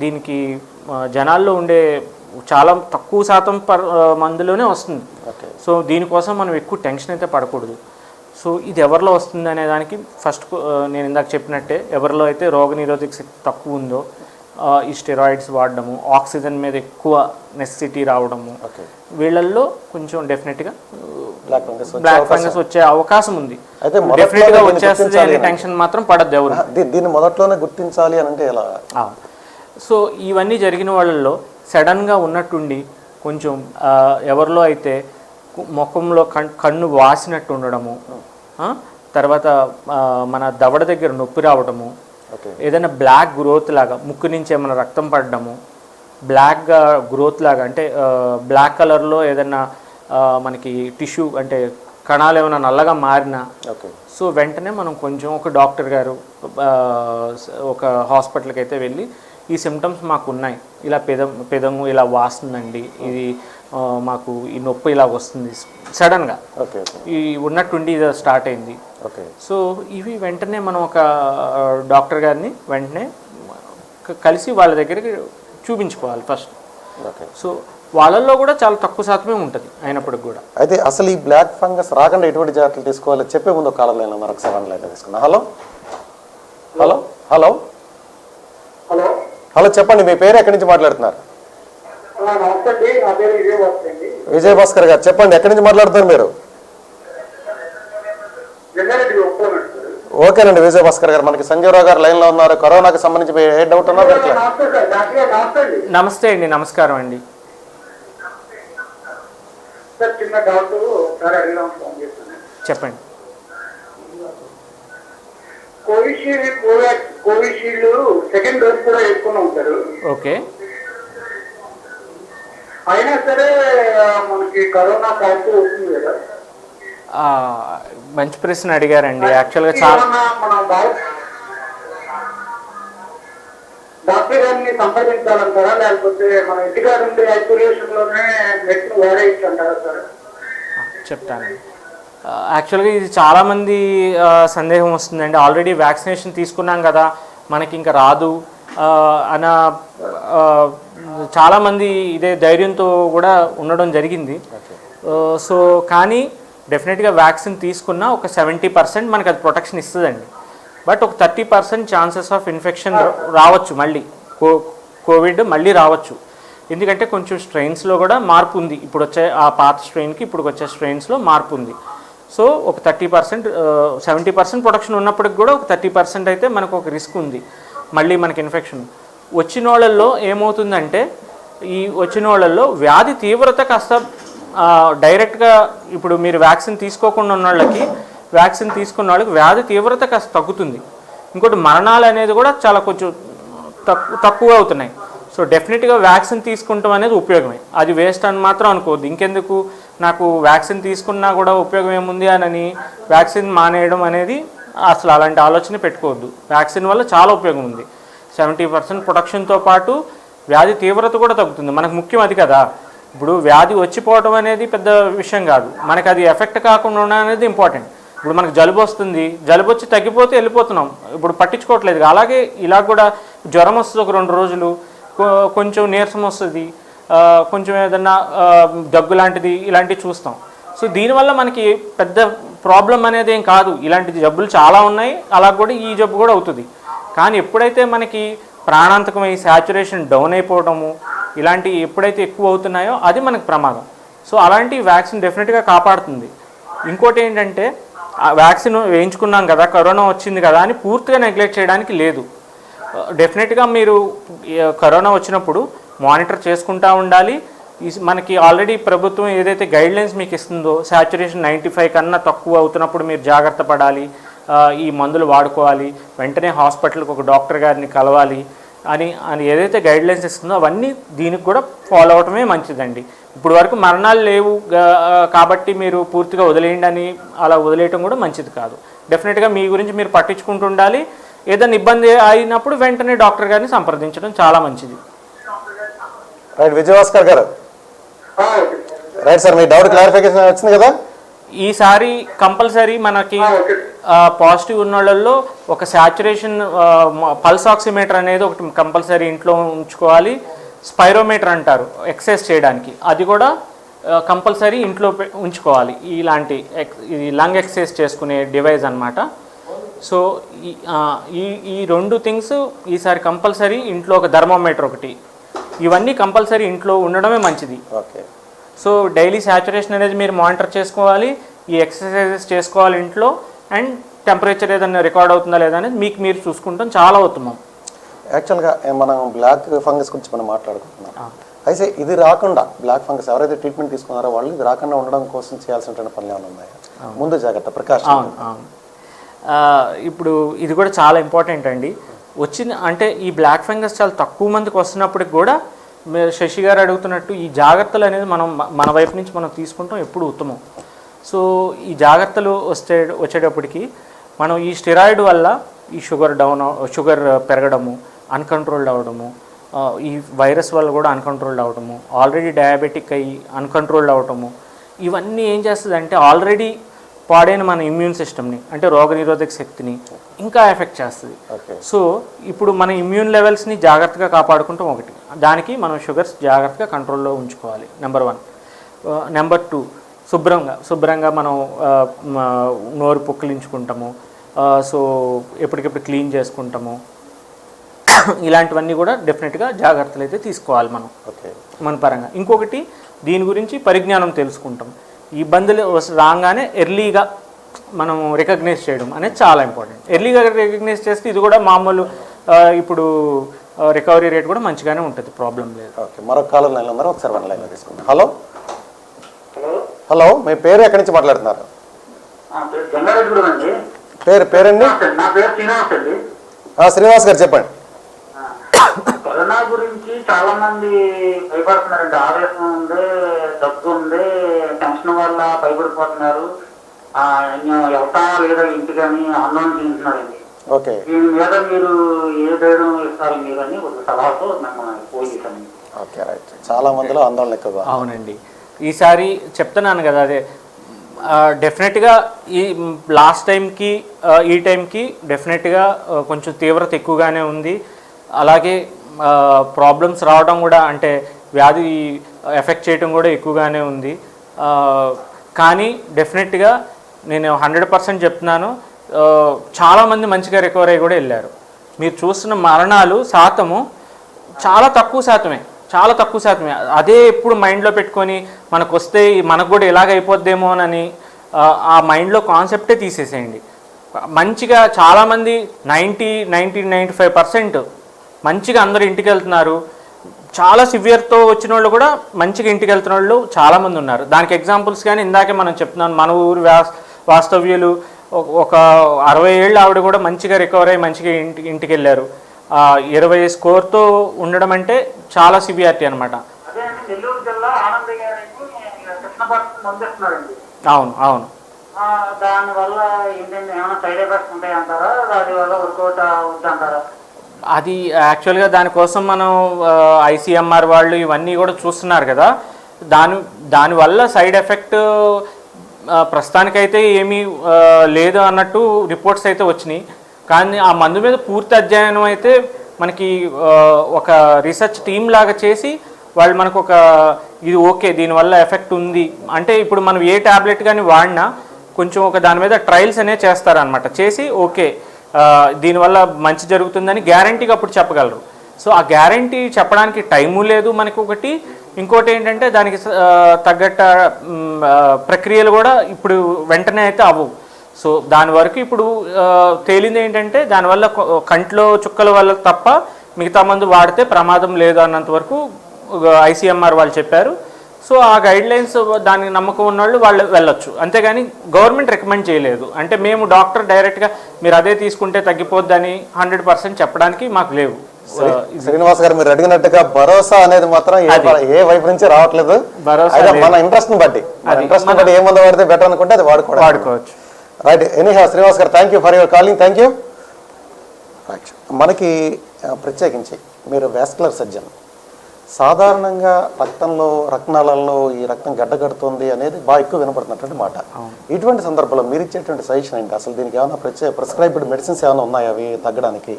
దీనికి జనాల్లో ఉండే చాలా తక్కువ శాతం మందిలోనే వస్తుంది. సో దీనికోసం మనం ఎక్కువ టెన్షన్ అయితే పడకూడదు. సో ఇది ఎవరిలో వస్తుంది అనే దానికి ఫస్ట్ నేను ఇందాక చెప్పినట్టే, ఎవరిలో అయితే రోగనిరోధక శక్తి తక్కువ ఉందో ఈ స్టెరాయిడ్స్ వాడడము, ఆక్సిజన్ మీద ఎక్కువ నెసెసిటీ రావడము, వీళ్ళల్లో కొంచెం డెఫినెట్గా బ్లాక్ ఫంగస్ వచ్చే అవకాశం ఉంది. డెఫినెట్గా వచ్చేస్తుంది అనే టెన్షన్ మాత్రం పడద్దు ఎవరు. దీన్ని మొదట్లోనే గుర్తించాలి అంటే ఎలా? సో ఇవన్నీ జరిగిన వాళ్ళల్లో సడన్గా ఉన్నట్టుండి కొంచెం ఎవరిలో అయితే ముఖంలో కన్ను వాసినట్టు ఉండడము, తర్వాత మన దవడ దగ్గర నొప్పి రావడము, ఏదైనా బ్లాక్ గ్రోత్ లాగా ముక్కు నుంచి ఏమైనా రక్తం పడడము, బ్లాక్గా గ్రోత్ లాగా అంటే బ్లాక్ కలర్లో ఏదైనా మనకి టిష్యూ అంటే కణాలు ఏమైనా నల్లగా మారినా, సో వెంటనే మనం కొంచెం ఒక డాక్టర్ గారు ఒక హాస్పిటల్కి అయితే వెళ్ళి ఈ సిమ్టమ్స్ మాకు ఉన్నాయి, ఇలా పెదము ఇలా వాస్తుందండి, ఇది మాకు ఈ నొప్పి ఇలా వస్తుంది సడన్గా, ఈ ఉన్నట్టుండి ఇది స్టార్ట్ అయింది. సో ఇవి వెంటనే మనం ఒక డాక్టర్ గారిని వెంటనే కలిసి వాళ్ళ దగ్గరికి చూపించుకోవాలి ఫస్ట్. సో వాళ్ళల్లో కూడా చాలా తక్కువ శాతమే ఉంటుంది అయినప్పటికి కూడా. అయితే అసలు ఈ బ్లాక్ ఫంగస్ రాకుండా ఎటువంటి జాగ్రత్తలు తీసుకోవాలి చెప్పే ముందు కాలంలో మరొక 7 లైన్ తీసుకున్నా. హలో చెప్పండి, మీ పేరు ఎక్కడి నుంచి మాట్లాడుతున్నారు? విజయభాస్కర్ గారు, చెప్పండి ఎక్కడి నుంచి మాట్లాడుతున్నారు మీరు? ఓకేనండి విజయభాస్కర్ గారు, మనకి సంజీవరావు గారు లైన్ లో ఉన్నారు. కరోనాకి సంబంధించి ఏ డౌట్ ఉన్నా నమస్తే అండి. నమస్కారం అండి. చెప్పండి. కోవిషీల్డ్ సెకండ్ డోస్ కూడా వేసుకుని ఉంటారు. ఓకే. అయినా సరే మనకి కరోనా పాజిటివ్ వస్తుంది కదా? మంచి ప్రశ్న అడిగారండి. యాక్చువల్గా చాలా డాక్టర్ గారిని సంప్రదించాలంటారా, లేకపోతే మన ఇంటికాడ ఉండే ఐసోలేషన్ లోనే మెడిసిన్ వాడేయచ్చు అంటారా సార్? చెప్తానండి. యాక్చువల్గా ఇది చాలామంది సందేహం వస్తుందండి. ఆల్రెడీ వ్యాక్సినేషన్ తీసుకున్నాం కదా మనకి ఇంకా రాదు అన్న చాలామంది ఇదే ధైర్యంతో కూడా ఉండడం జరిగింది. సో కానీ డెఫినెట్గా వ్యాక్సిన్ తీసుకున్న ఒక 70% మనకి అది ప్రొటెక్షన్ ఇస్తుందండి. బట్ ఒక 30% ఛాన్సెస్ ఆఫ్ ఇన్ఫెక్షన్ రావచ్చు, మళ్ళీ కోవిడ్ మళ్ళీ రావచ్చు. ఎందుకంటే కొంచెం స్ట్రెయిన్స్లో కూడా మార్పు ఉంది. ఇప్పుడు వచ్చే ఆ పాత స్ట్రెయిన్కి ఇప్పుడు వచ్చే స్ట్రెయిన్స్లో మార్పు ఉంది. సో ఒక 30% 70% ప్రొటెక్షన్ ఉన్నప్పటికి కూడా ఒక 30% అయితే మనకు ఒక రిస్క్ ఉంది మళ్ళీ మనకి ఇన్ఫెక్షన్. వచ్చిన వాళ్ళల్లో ఏమవుతుందంటే ఈ వచ్చిన వాళ్ళల్లో వ్యాధి తీవ్రత కాస్త డైరెక్ట్గా ఇప్పుడు మీరు వ్యాక్సిన్ తీసుకోకుండా ఉన్న వాళ్ళకి వ్యాక్సిన్ తీసుకున్న వాళ్ళకి వ్యాధి తీవ్రత కాస్త తగ్గుతుంది. ఇంకోటి మరణాలు అనేది కూడా చాలా కొంచెం తక్కువ అవుతున్నాయి. సో డెఫినెట్గా వ్యాక్సిన్ తీసుకుంటాం అనేది ఉపయోగమే, అది వేస్ట్ అని మాత్రం అనుకోవద్దు. ఇంకెందుకు నాకు వ్యాక్సిన్ తీసుకున్నా కూడా ఉపయోగం ఏముంది అని వ్యాక్సిన్ మానేయడం అనేది అసలు అలాంటి ఆలోచన పెట్టుకోవద్దు. వ్యాక్సిన్ వల్ల చాలా ఉపయోగం ఉంది. 70% ప్రొటెక్షన్తో పాటు వ్యాధి తీవ్రత కూడా తగ్గుతుంది. మనకు ముఖ్యం అది కదా. ఇప్పుడు వ్యాధి వచ్చిపోవడం అనేది పెద్ద విషయం కాదు, మనకి అది ఎఫెక్ట్ కాకుండా ఉండడం అనేది ఇంపార్టెంట్. ఇప్పుడు మనకు జలుబు వస్తుంది, జలుబు వచ్చి తగ్గిపోతే వెళ్ళిపోతున్నాం, ఇప్పుడు పట్టించుకోవట్లేదు. అలాగే ఇలా కూడా జ్వరం వస్తుంది, ఒక 2 రోజులు కొంచెం నీరసం వస్తుంది, కొంచెం ఏదన్నా దగ్గు లాంటిది ఇలాంటివి చూస్తాం. సో దీనివల్ల మనకి పెద్ద ప్రాబ్లం అనేది ఏం కాదు. ఇలాంటి జబ్బులు చాలా ఉన్నాయి, అలా కూడా ఈ జబ్బు కూడా అవుతుంది. కానీ ఎప్పుడైతే మనకి ప్రాణాంతకమై శాచురేషన్ డౌన్ అయిపోవడము ఇలాంటివి ఎప్పుడైతే ఎక్కువ అవుతున్నాయో అది మనకు ప్రమాదం. సో అలాంటి వ్యాక్సిన్ డెఫినెట్గా కాపాడుతుంది. ఇంకోటి ఏంటంటే వ్యాక్సిన్ వేయించుకున్నాం కదా, కరోనా వచ్చింది కదా అని పూర్తిగా నెగ్లెక్ట్ చేయడానికి లేదు. డెఫినెట్గా మీరు కరోనా వచ్చినప్పుడు మానిటర్ చేసుకుంటూ ఉండాలి. మనకి ఆల్రెడీ ప్రభుత్వం ఏదైతే గైడ్లైన్స్ మీకు ఇస్తుందో శాచురేషన్ 95 కన్నా తక్కువ అవుతున్నప్పుడు మీరు జాగ్రత్త పడాలి, ఈ మందులు వాడుకోవాలి, వెంటనే హాస్పిటల్కి ఒక డాక్టర్ గారిని కలవాలి అని ఏదైతే గైడ్లైన్స్ ఇస్తుందో అవన్నీ దీనికి కూడా ఫాలో అవటమే మంచిదండి. ఇప్పుడు వరకు మరణాలు లేవు కాబట్టి మీరు పూర్తిగా వదిలేయండి అని అలా వదిలేయటం కూడా మంచిది కాదు. డెఫినెట్గా మీ గురించి మీరు పట్టించుకుంటూ ఉండాలి. ఏదైనా ఇబ్బంది అయినప్పుడు వెంటనే డాక్టర్ గారిని సంప్రదించడం చాలా మంచిది. రైట్ విజయభాస్కర్ గారు, రైట్ సార్, మీ డౌట్ క్లారిఫికేషన్ వచ్చింది కదా. ఈసారి కంపల్సరీ మనకి పాజిటివ్ ఉన్న వాళ్ళల్లో ఒక శాచురేషన్ పల్స్ ఆక్సిమీటర్ అనేది ఒకటి కంపల్సరీ ఇంట్లో ఉంచుకోవాలి. స్పైరోమీటర్ అంటారు ఎక్సర్సైజ్ చేయడానికి, అది కూడా కంపల్సరీ ఇంట్లో ఉంచుకోవాలి. ఇలాంటి ఇది లంగ్ ఎక్సర్సైజ్ చేసుకునే డివైస్ అన్నమాట. సో ఈ 2 థింగ్స్ ఈసారి కంపల్సరీ ఇంట్లో, ఒక థర్మోమీటర్ ఒకటి, ఇవన్నీ కంపల్సరీ ఇంట్లో ఉండడమే మంచిది. ఓకే. సో డైలీ శాచురేషన్ అనేది మీరు మానిటర్ చేసుకోవాలి, ఈ ఎక్సర్సైజెస్ చేసుకోవాలి ఇంట్లో, అండ్ టెంపరేచర్ ఏదైనా రికార్డ్ అవుతుందా లేదా అనేది మీకు మీరు చూసుకుంటాం చాలా ఉత్తమం. యాక్చువల్గా మనం బ్లాక్ ఫంగస్ గురించి మనం మాట్లాడుకుంటున్నాం. అయితే ఇది రాకుండా, బ్లాక్ ఫంగస్ ఎవరైతే ట్రీట్మెంట్ తీసుకున్నారో వాళ్ళు ఇది రాకుండా ఉండడం కోసం చేయాల్సిన పనులు ఏమైనా ఉన్నాయా? ముందు జాగ్రత్త ప్రికాషన్. అవును. ఇప్పుడు ఇది కూడా చాలా ఇంపార్టెంట్ అండి. అంటే ఈ బ్లాక్ ఫంగస్ చాలా తక్కువ మందికి వస్తున్నప్పటికి కూడా శశి గారు అడుగుతున్నట్టు ఈ జాగ్రత్తలు అనేది మన వైపు నుంచి మనం తీసుకుంటాం ఎప్పుడు ఉత్తమం. సో ఈ జాగ్రత్తలు వచ్చేటప్పటికి మనం ఈ స్టెరాయిడ్ వల్ల ఈ షుగర్ పెరగడము, అన్కంట్రోల్డ్ అవ్వడము, ఈ వైరస్ వల్ల కూడా అన్కంట్రోల్డ్ అవ్వడము, ఆల్రెడీ డయాబెటిక్ అయ్యి అన్కంట్రోల్డ్ అవ్వటము, ఇవన్నీ ఏం చేస్తుంది అంటే ఆల్రెడీ పాడైన మన ఇమ్యూన్ సిస్టమ్ని, అంటే రోగనిరోధక శక్తిని ఇంకా ఎఫెక్ట్ చేస్తుంది. సో ఇప్పుడు మన ఇమ్యూన్ లెవెల్స్ని జాగ్రత్తగా కాపాడుకుంటాం ఒకటి, దానికి మనం షుగర్స్ జాగ్రత్తగా కంట్రోల్లో ఉంచుకోవాలి, నెంబర్ 1. నెంబర్ 2, శుభ్రంగా మనం నోరు పుక్కిలించుకుంటాము, సో ఎప్పటికెప్పుడు క్లీన్ చేసుకుంటాము. ఇలాంటివన్నీ కూడా డెఫినెట్గా జాగ్రత్తలు అయితే తీసుకోవాలి మనం మన పరంగా. ఇంకొకటి, దీని గురించి పరిజ్ఞానం తెలుసుకుంటాం. ఇబ్బందులు రాగానే ఎర్లీగా మనం రికగ్నైజ్ చేయడం అనేది చాలా ఇంపార్టెంట్. ఎర్లీగా రికగ్నైజ్ చేస్తే ఇది కూడా మామూలు ఇప్పుడు రికవరీ రేట్ కూడా మంచిగానే ఉంటుంది, ప్రాబ్లం లేదు. ఓకే, మరొక కాలం లైన్లో ఉన్నారు, ఒకసారి 1 లైన్లో తీసుకుంటాం. హలో, మీ పేరు ఎక్కడి నుంచి మాట్లాడుతున్నారు? పేరండి? శ్రీనివాస్ గారు చెప్పండి. కరోనా గురించి చాలా మంది భయపడుతున్నారండి. ఆవేశం ఉంది, దగ్గు ఉంది, టెన్షన్ వల్ల భయపడిపోతున్నారు. వెళ్తా లేదా ఇంటికి అని ఆందోళన చెందుతున్నారండి. ఓకే, దీని మీద మీరు ఏ ధైర్యం ఇస్తారు మీరు అని ఒక సలహాతో మిమ్మల్ని పోలీసాను. Okay, right. చాలా మందిలో ఆందోళన ఎక్కువగా. అవునండి, ఈసారి చెప్తున్నాను కదా, అదే డెఫినెట్గా ఈ లాస్ట్ టైంకి ఈ టైంకి డెఫినెట్గా కొంచెం తీవ్రత ఎక్కువగానే ఉంది. అలాగే ప్రాబ్లమ్స్ రావడం కూడా, అంటే వ్యాధి ఎఫెక్ట్ చేయడం కూడా ఎక్కువగానే ఉంది. కానీ డెఫినెట్గా నేను 100% చెప్తున్నాను, చాలామంది మంచిగా రికవర్ అయ్యి కూడా వెళ్ళారు. మీరు చూస్తున్న మరణాలు శాతము చాలా తక్కువ శాతమే. అదే ఎప్పుడు మైండ్లో పెట్టుకొని మనకు వస్తే మనకు కూడా ఇలాగ అయిపోద్దేమోనని ఆ మైండ్లో కాన్సెప్టే తీసేసేయండి. మంచిగా చాలామంది 90-95% మంచిగా అందరూ ఇంటికి వెళ్తున్నారు. చాలా సివియర్తో వచ్చిన వాళ్ళు కూడా మంచిగా ఇంటికి వెళ్తున్న వాళ్ళు చాలామంది ఉన్నారు. దానికి ఎగ్జాంపుల్స్ కానీ ఇందాకే మనం చెప్తున్నాను, మన ఊరు వాస్తవ్యులు ఒక 60 ఏళ్ళు ఆవిడ కూడా మంచిగా రికవర్ అయ్యి మంచిగా ఇంటికి వెళ్ళారు. 20 స్కోర్తో ఉండడం అంటే చాలా సివియారిటీ అనమాట. అదే అండి, నెల్లూరు జిల్లా ఆనంద్ గారిని కృష్ణపట్నం అందిస్తున్నారండి. అవును అవును. దానివల్ల ఏంటంటే ఏమైనా సైడ్ ఎఫెక్ట్స్ ఉంటాయంటారా, దానివల్ల వర్కౌట్ అవుద్దంటారా? అది యాక్చువల్గా దానికోసం మనం ICMR వాళ్ళు ఇవన్నీ కూడా చూస్తున్నారు కదా. దానివల్ల సైడ్ ఎఫెక్ట్ ప్రస్తుతానికైతే ఏమీ లేదు అన్నట్టు రిపోర్ట్స్ అయితే వచ్చినాయి. కానీ ఆ మందు మీద పూర్తి అధ్యయనం అయితే మనకి ఒక రీసెర్చ్ టీమ్ లాగా చేసి వాళ్ళు మనకు ఒక ఇది ఓకే దీనివల్ల ఎఫెక్ట్ ఉంది అంటే, ఇప్పుడు మనం ఏ ట్యాబ్లెట్ కానీ వాడినా కొంచెం ఒక దాని మీద ట్రయల్స్ అనేవి చేస్తారనమాట. చేసి ఓకే దీనివల్ల మంచి జరుగుతుందని గ్యారంటీగా అప్పుడు చెప్పగలరు. సో ఆ గ్యారంటీ చెప్పడానికి టైము లేదు మనకి ఒకటి. ఇంకోటి ఏంటంటే దానికి తగ్గట్ట ప్రక్రియలు కూడా ఇప్పుడు వెంటనే అయితే అవ్వవు. సో దాని వరకు ఇప్పుడు తేలింది ఏంటంటే దానివల్ల కంట్లో చుక్కల వల్ల తప్ప మిగతా మందు వాడితే ప్రమాదం లేదు అన్నంత వరకు ICMR వాళ్ళు చెప్పారు. సో ఆ గైడ్లైన్స్ దానికి నమ్మకం ఉన్నవాళ్ళు వాళ్ళు వెళ్ళొచ్చు, అంతేగాని గవర్నమెంట్ రికమెండ్ చేయలేదు. అంటే మేము డాక్టర్ డైరెక్ట్గా మీరు అదే తీసుకుంటే తగ్గిపోద్దని 100% చెప్పడానికి మాకు లేవు. శ్రీనివాస్ గారు మీరు అడిగినట్టుగా భరోసా అనేది మాత్రం ఏ వైపు నుంచి రావట్లేదు. మన ఇంట్రెస్ట్ ని బట్టి ఏ మందు వాడితే బెటర్ అనుకుంటే అది వాడుకోవచ్చు. Right. Anyhow Srinivas garu, thank you for your calling. Thank you. మనకి ప్రత్యేకించి మీరు వాస్కులర్ సర్జన్, సాధారణంగా రక్తనాళాల్లో ఈ రక్తం గడ్డగడుతుంది అనేది బాగా ఎక్కువ వినపడుతున్నటువంటి మాట. ఇటువంటి సందర్భంలో మీరు ఇచ్చేటువంటి సజెషన్ ఏంటి? అసలు దీనికి ఏమైనా ప్రిస్క్రైబ్డ్ మెడిసిన్స్ ఏమైనా ఉన్నాయా అవి తగ్గడానికి?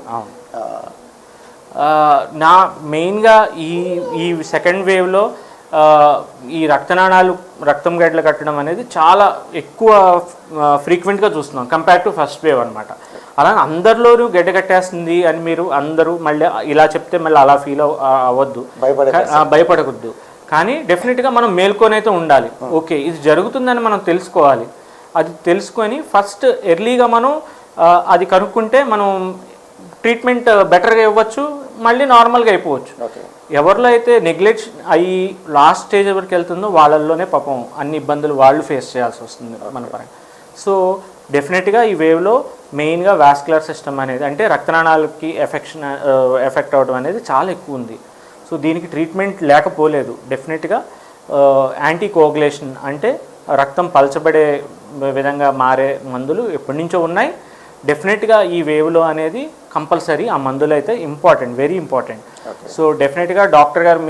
నా మెయిన్గా ఈ సెకండ్ వేవ్లో ఈ రక్తనాళాలు రక్తం గడ్డలు కట్టడం అనేది చాలా ఎక్కువ ఫ్రీక్వెంట్గా చూస్తున్నాం కంపేర్ టు ఫస్ట్ వేవ్ అనమాట. అలానే అందరిలోనూ గడ్డ కట్టేస్తుంది అని మీరు అందరూ మళ్ళీ ఇలా చెప్తే మళ్ళీ అలా ఫీల్ అవ్వద్దు, భయపడకూడదు. కానీ డెఫినెట్గా మనం మేల్కొని అయితే ఉండాలి. ఓకే ఇది జరుగుతుందని మనం తెలుసుకోవాలి. అది తెలుసుకొని ఫస్ట్ ఎర్లీగా మనం అది కనుక్కుంటే మనం ట్రీట్మెంట్ బెటర్గా ఇవ్వచ్చు, మళ్ళీ నార్మల్గా అయిపోవచ్చు. ఎవరిలో అయితే నెగ్లెక్ట్ అయ్యి లాస్ట్ స్టేజ్ వరకు వెళ్తుందో వాళ్ళల్లోనే పాపం అన్ని ఇబ్బందులు వాళ్ళు ఫేస్ చేయాల్సి వస్తుంది మన పరంగా. సో డెఫినెట్గా ఈ వేవ్లో మెయిన్గా వాస్కులర్ సిస్టమ్ అనేది అంటే రక్తనాళాలకి ఎఫెక్ట్ అవ్వడం అనేది చాలా ఎక్కువ ఉంది. సో దీనికి ట్రీట్మెంట్ లేకపోలేదు. డెఫినెట్గా యాంటీకోగులేషన్ అంటే రక్తం పలచబడే విధంగా మారే మందులు ఎప్పటి నుంచో ఉన్నాయి. డెఫినెట్గా ఈ వేవ్లో అనేది కంపల్సరీ ఆ మందులు అయితే ఇంపార్టెంట్, వెరీ ఇంపార్టెంట్. సో డెఫినెట్గా డాక్టర్ గారు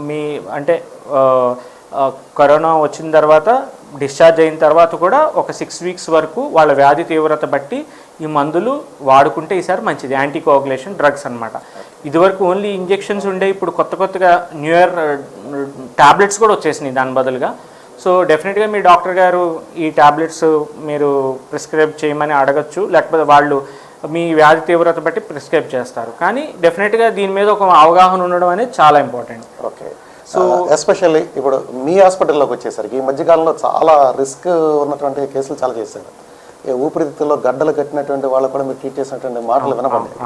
మీ అంటే కరోనా వచ్చిన తర్వాత డిశ్చార్జ్ అయిన తర్వాత కూడా ఒక 6 వీక్స్ వరకు వాళ్ళ వ్యాధి తీవ్రత బట్టి ఈ మందులు వాడుకుంటే ఈసారి మంచిది. యాంటీకోగులేషన్ డ్రగ్స్ అనమాట. ఇదివరకు ఓన్లీ ఇంజెక్షన్స్ ఉండే, ఇప్పుడు కొత్తగా న్యూ ఇయర్ ట్యాబ్లెట్స్ కూడా వచ్చేసినాయి దాని బదులుగా. సో డెఫినెట్గా మీ డాక్టర్ గారు ఈ ట్యాబ్లెట్స్ మీరు ప్రిస్క్రైబ్ చేయమని అడగచ్చు, లేకపోతే వాళ్ళు మీ వ్యాధి తీవ్రత బట్టి ప్రిస్క్రైబ్ చేస్తారు. కానీ డెఫినెట్గా దీని మీద ఒక అవగాహన ఉండడం అనేది చాలా ఇంపార్టెంట్. ఓకే. సో ఎస్పెషల్లీ ఇప్పుడు మీ హాస్పిటల్లోకి వచ్చేసరికి ఈ మధ్యకాలంలో చాలా రిస్క్ ఉన్నటువంటి కేసులు చాలా చేశారు. ఊపిరితిత్తుల్లో గడ్డలు కట్టినటువంటి వాళ్ళు కూడా మీరు ట్రీట్ చేసినటువంటి మాటలు వినపడ్డాయి.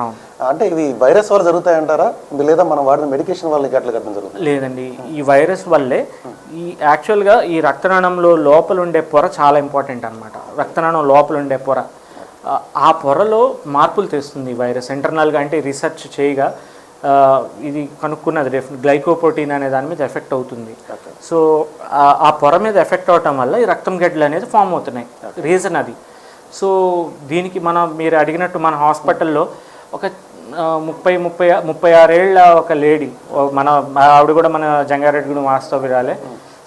అంటే ఇవి వైరస్ వల్ల జరుగుతాయంటారా, లేదా మనం వాడిన మెడికేషన్ వల్ల గడ్డలు కట్టడం జరుగుతుంది? లేదండి, ఈ వైరస్ వల్లే. ఈ యాక్చువల్గా ఈ రక్తనాళంలో లోపల ఉండే పొర చాలా ఇంపార్టెంట్ అనమాట. రక్తనాళం లోపల ఉండే పొర, ఆ పొరలో మార్పులు తెస్తుంది వైరస్ ఇంటర్నల్గా. అంటే రీసెర్చ్ చేయగా ఇది కనుక్కున్నది గ్లైకోప్రోటీన్ అనే దాని మీద ఎఫెక్ట్ అవుతుంది. సో ఆ పొర మీద ఎఫెక్ట్ అవటం వల్ల ఈ రక్తం గడ్డలు అనేది ఫామ్ అవుతున్నాయి. రీజన్ అది. సో దీనికి మీరు అడిగినట్టు మన హాస్పిటల్లో ఒక 36 ఏళ్ళ ఒక లేడీ, ఆవిడ కూడా మన జంగారెడ్డిగూడెం వాస్తవ్యురాలే,